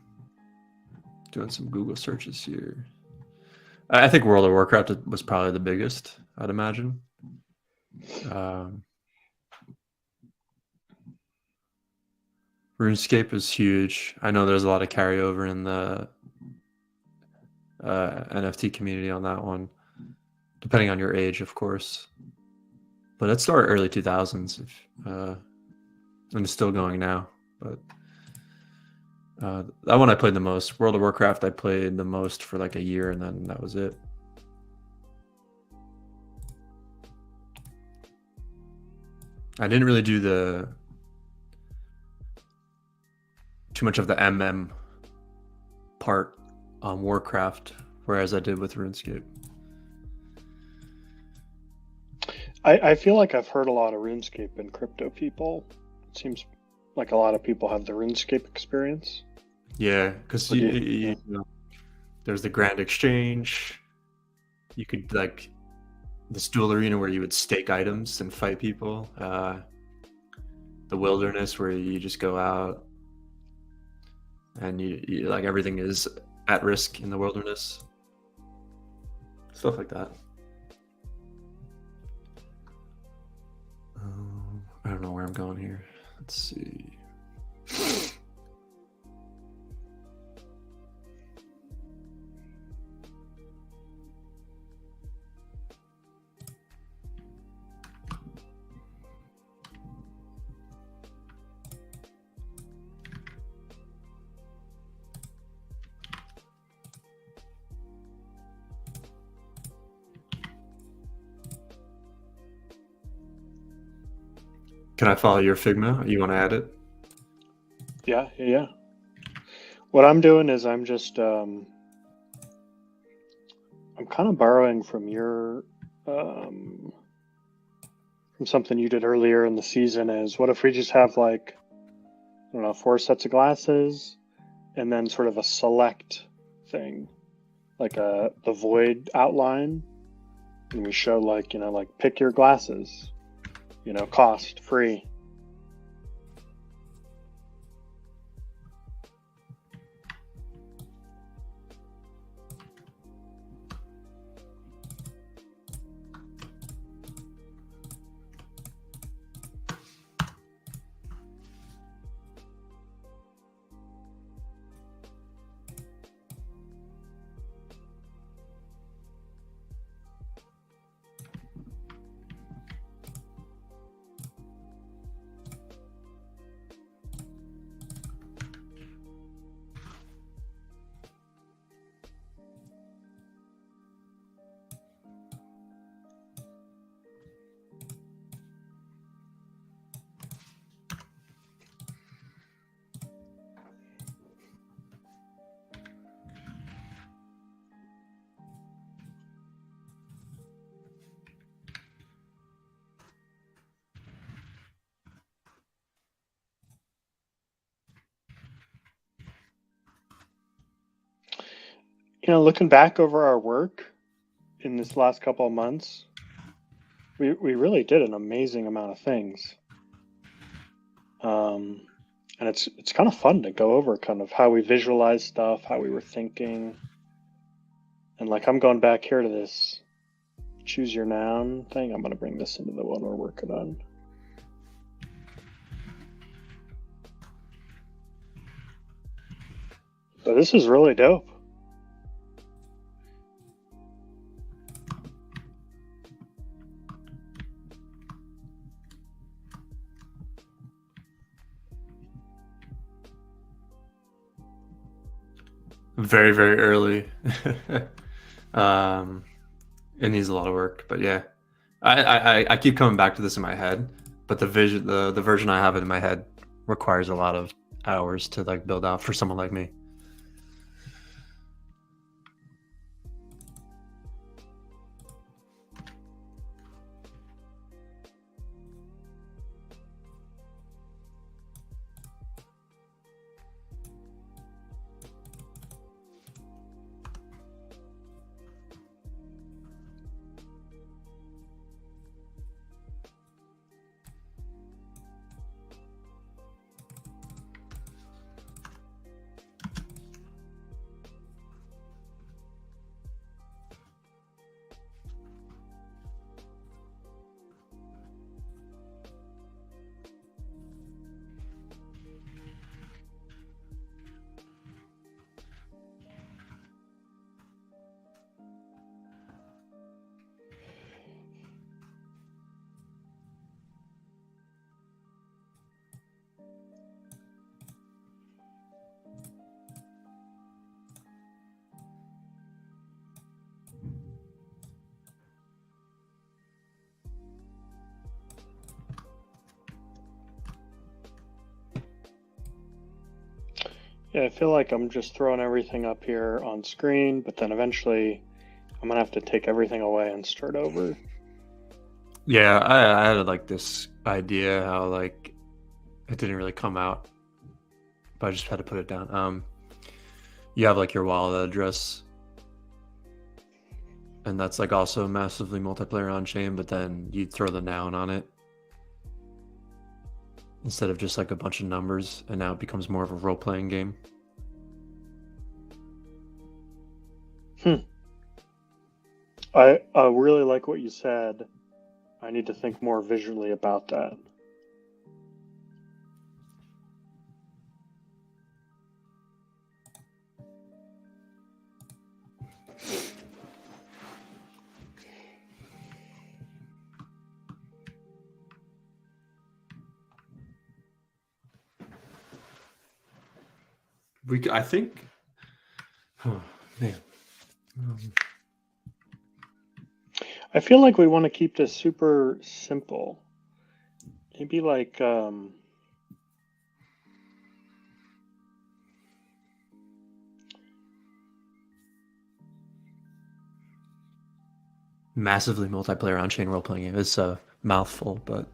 some Google searches here. I think World of Warcraft was probably the biggest, I'd imagine. RuneScape is huge. I know there's a lot of carryover in the NFT community on that one, depending on your age, of course. But it started early 2000s, and it's still going now. But that one I played the most. World of Warcraft I played the most for like a year, and then that was it. I didn't really do too much of the MM part on Warcraft, whereas I did with RuneScape. I feel like I've heard a lot of RuneScape and crypto people. It seems like a lot of people have the RuneScape experience. Yeah, because you know, there's the Grand Exchange. You could like this dual arena where you would stake items and fight people. The Wilderness where you just go out and you like everything is at risk in the wilderness. Stuff like that. I don't know where I'm going here. Let's see. Can I follow your Figma? You want to add it? Yeah. What I'm doing is I'm just I'm kind of borrowing from your from something you did earlier in the season. Is what if we just have like, I don't know, 4 sets of glasses and then sort of a select thing, like the void outline, and we show like, you know, like pick your glasses, you know, cost free. You know, looking back over our work in this last couple of months, we really did an amazing amount of things. And it's kind of fun to go over kind of how we visualize stuff, how we were thinking. And like I'm going back here to this choose your noun thing. I'm going to bring this into the one we're working on. So this is really dope. Very, very early. It needs a lot of work, but yeah. I keep coming back to this in my head, but the version I have it in my head requires a lot of hours to like build out for someone like me. Yeah, I feel like I'm just throwing everything up here on screen, but then eventually I'm gonna have to take everything away and start over. Yeah, I had like this idea how like it didn't really come out, but I just had to put it down. You have like your wallet address, and that's like also massively multiplayer on chain, but then you throw the noun on it instead of just like a bunch of numbers, and now it becomes more of a role-playing game. I really like what you said. I need to think more visually about that. I think. Oh man. I feel like we want to keep this super simple. Maybe like Massively multiplayer on-chain role-playing game. It's a mouthful, but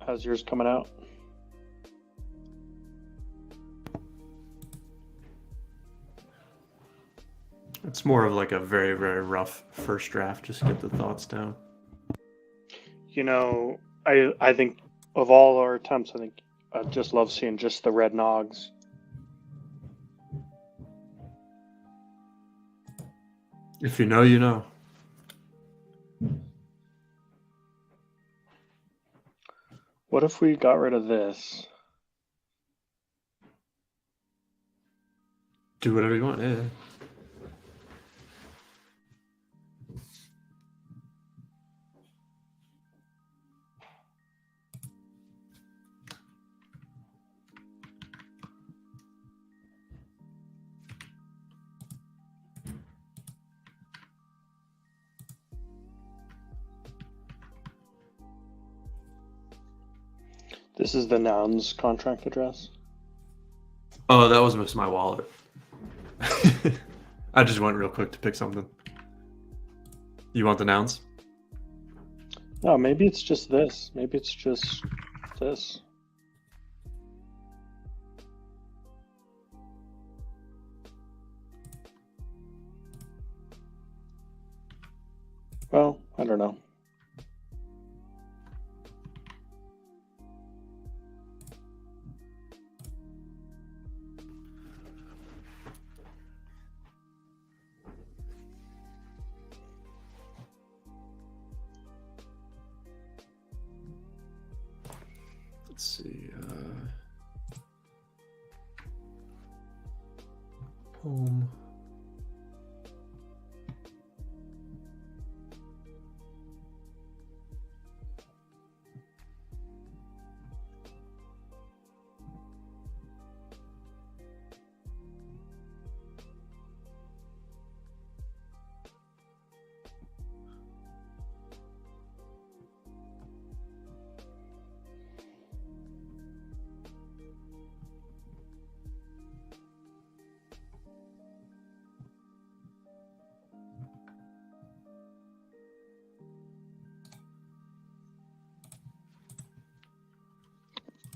How's yours coming out? It's more of like a very, very rough first draft. Just get the thoughts down. You know, I think of all our attempts, I think I just love seeing just the red Nogs. If you know, you know. What if we got rid of this? Do whatever you want. Yeah. This is the Nouns contract address. Oh, that was just my wallet. I just went real quick to pick something. You want the nouns? No, maybe it's just this. Maybe it's just this. Well, I don't know. Let's see. Poem.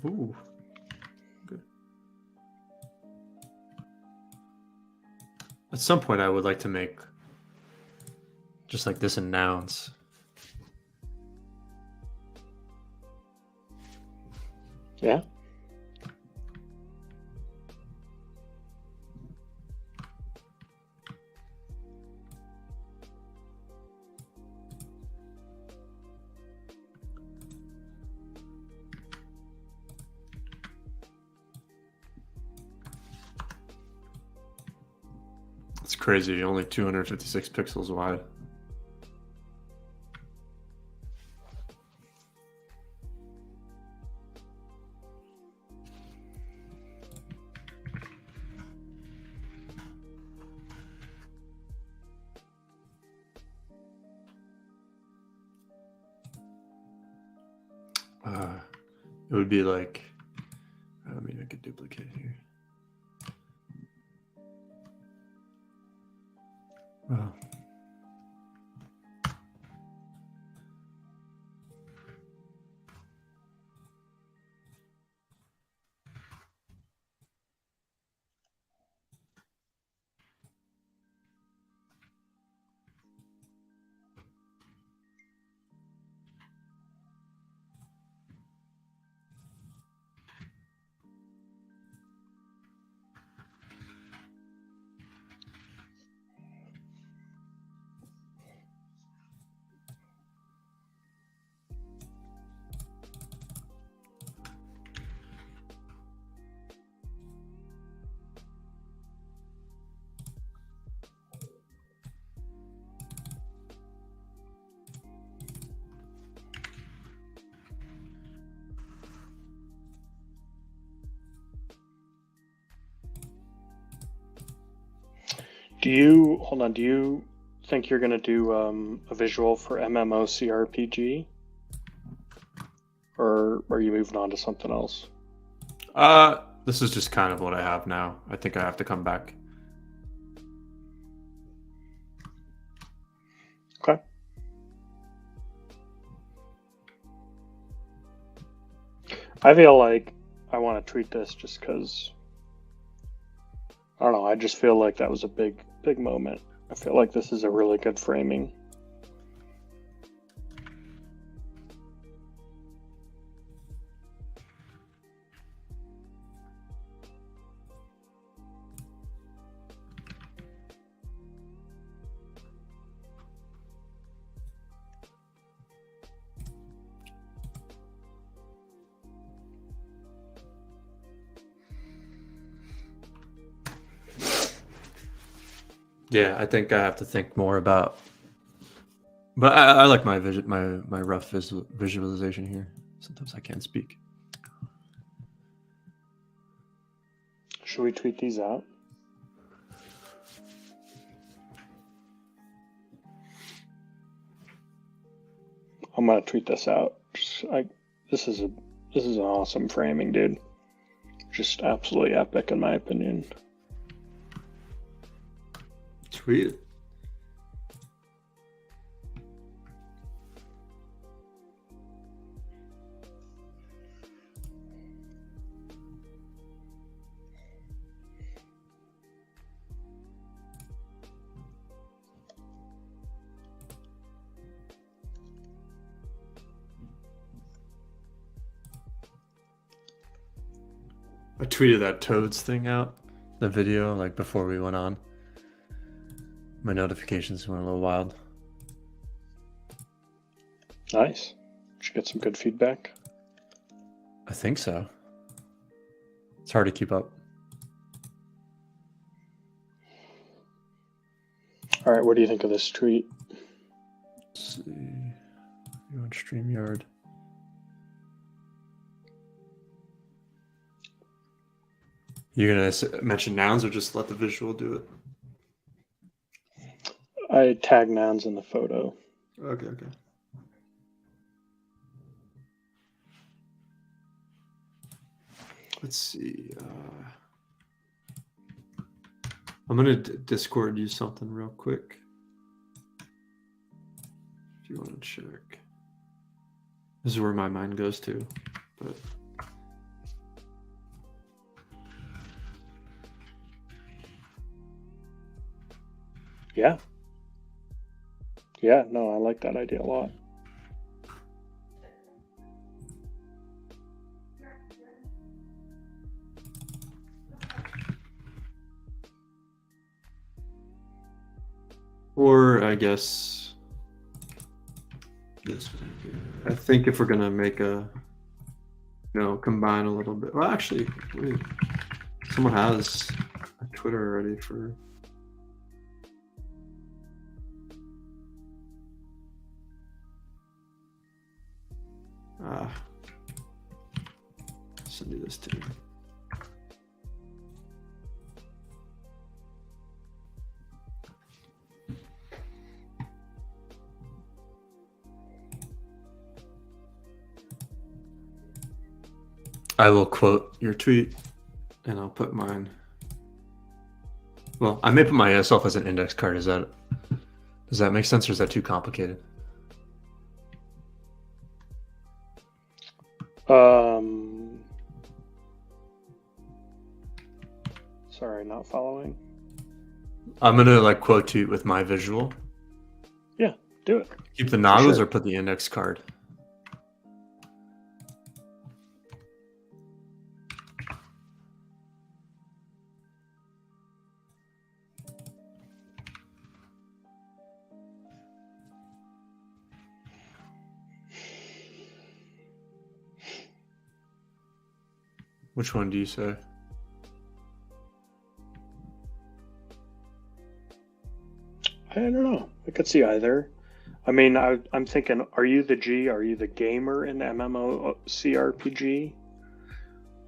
Ooh. Good. At some point, I would like to make just like this in nouns. Yeah. It's crazy. Only 256 pixels wide. It would be like, I mean, I could duplicate here. Wow. Do you think you're gonna do a visual for MMOCRPG? Or are you moving on to something else? This is just kind of what I have now. I think I have to come back. Okay. I feel like I want to tweet this just because I don't know. I just feel like that was a big moment. I feel like this is a really good framing. Yeah, I think I have to think more about. But I like my my rough visualization here. Sometimes I can't speak. Should we tweet these out? I'm gonna tweet this out. This is an awesome framing, dude. Just absolutely epic in my opinion. Tweet it. I tweeted that Toads thing out, the video, like before we went on. My notifications went a little wild. Nice. Should get some good feedback. I think so. It's hard to keep up. All right, what do you think of this tweet? Let's see. You on StreamYard? You're gonna mention nouns or just let the visual do it? I tag nouns in the photo. Okay. Let's see. I'm gonna Discord you something real quick. If you want to check. This is where my mind goes to, but. Yeah. Yeah, no, I like that idea a lot. Or I guess this one here. I think if we're gonna make a, combine a little bit. Well, actually, wait. Someone has a Twitter already for. Send you this too. I will quote your tweet and I'll put mine. Well, I may put myself as an index card. Does that make sense or is that too complicated? Sorry, not following. I'm gonna quote tweet with my visual. Yeah, do it. Keep the noggles sure. or put the index card. Which one do you say? I don't know. I could see either. I mean, I'm thinking, are you the G? Are you the gamer in MMORPG?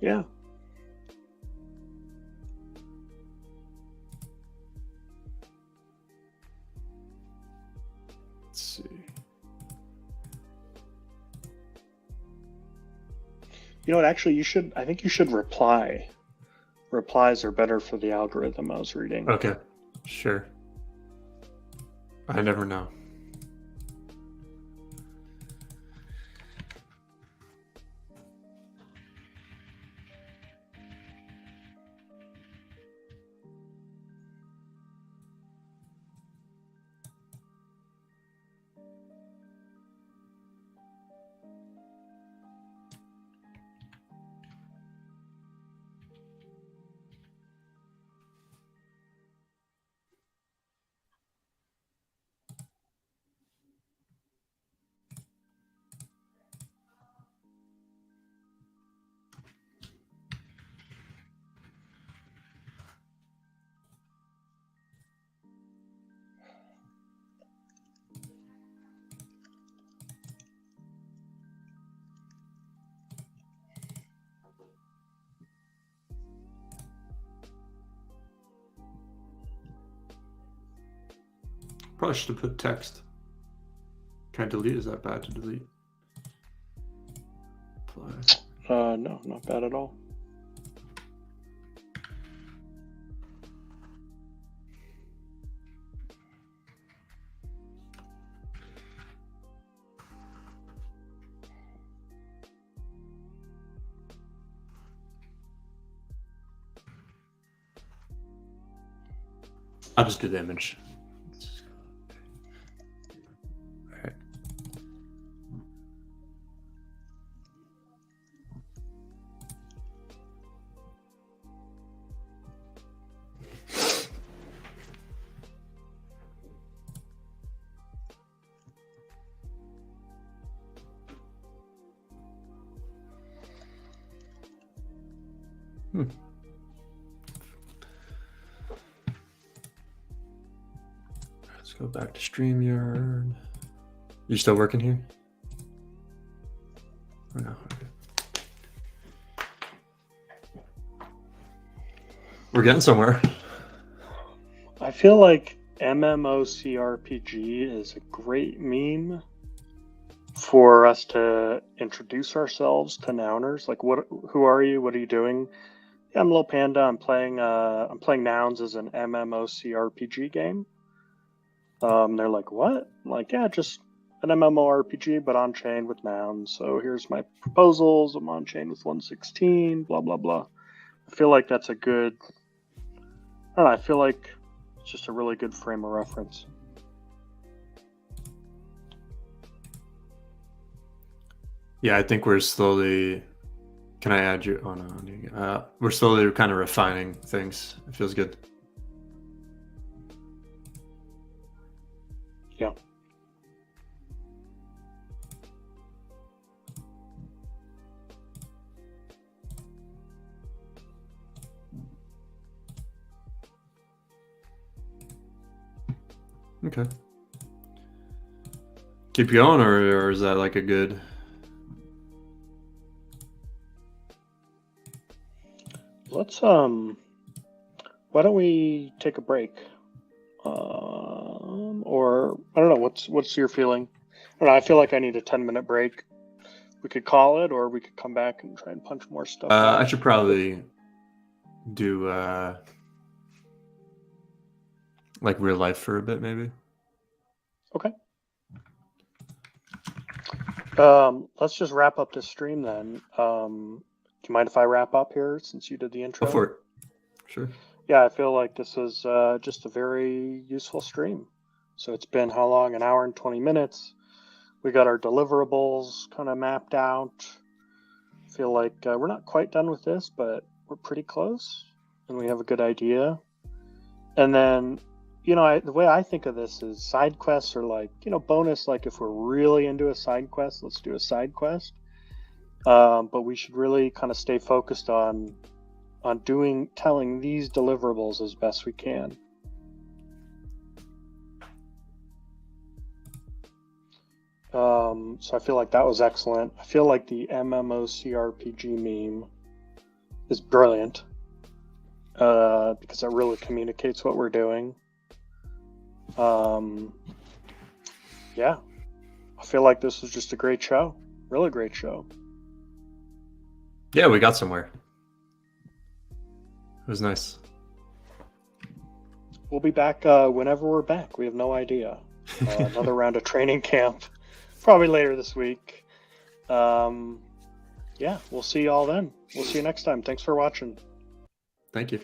Yeah. Let's see. You know what? Actually, I think you should reply. Replies are better for the algorithm I was reading. Okay, sure. I never know. Probably should have put text. Can I delete? Is that bad to delete? Apply. No, not bad at all. I'll just do the image. All right. Let's go back to StreamYard. You still working here? Or no? Okay. We're getting somewhere. I feel like MMOCRPG is a great meme for us to introduce ourselves to Nouners. Like, who are you? What are you doing? Yeah, I'm Little Panda. I'm playing Nouns as an MMOCRPG game. They're like, what? I'm like, yeah, just an MMORPG, but on chain with Nouns. So here's my proposals. I'm on chain with 116. Blah blah blah. I feel like that's a good. I don't know. I feel like it's just a really good frame of reference. Yeah, I think we're slowly. Can I add you? Oh no, we're slowly kind of refining things. It feels good. Yeah. Okay. Keep going, or is that like a good? Let's why don't we take a break? Or I don't know. What's your feeling? I don't know. I feel like I need a 10-minute break. We could call it, or we could come back and try and punch more stuff out. I should probably do like real life for a bit, maybe. Okay. Let's just wrap up this stream then. Do you mind if I wrap up here since you did the intro? Go for it. Sure. Yeah, I feel like this is just a very useful stream. So it's been how long? An hour and 20 minutes. We got our deliverables kind of mapped out. I feel like we're not quite done with this, but we're pretty close, and we have a good idea. And then, the way I think of this is side quests are like, bonus. Like if we're really into a side quest, let's do a side quest. But we should really kind of stay focused on telling these deliverables as best we can. So I feel like that was excellent. I feel like the MMOCRPG meme is brilliant because it really communicates what we're doing. Yeah, I feel like this was just a great show. Really great show. Yeah, we got somewhere. It was nice. We'll be back whenever we're back. We have no idea. Another round of training camp, probably later this week. Yeah, we'll see you all then. We'll see you next time. Thanks for watching. Thank you.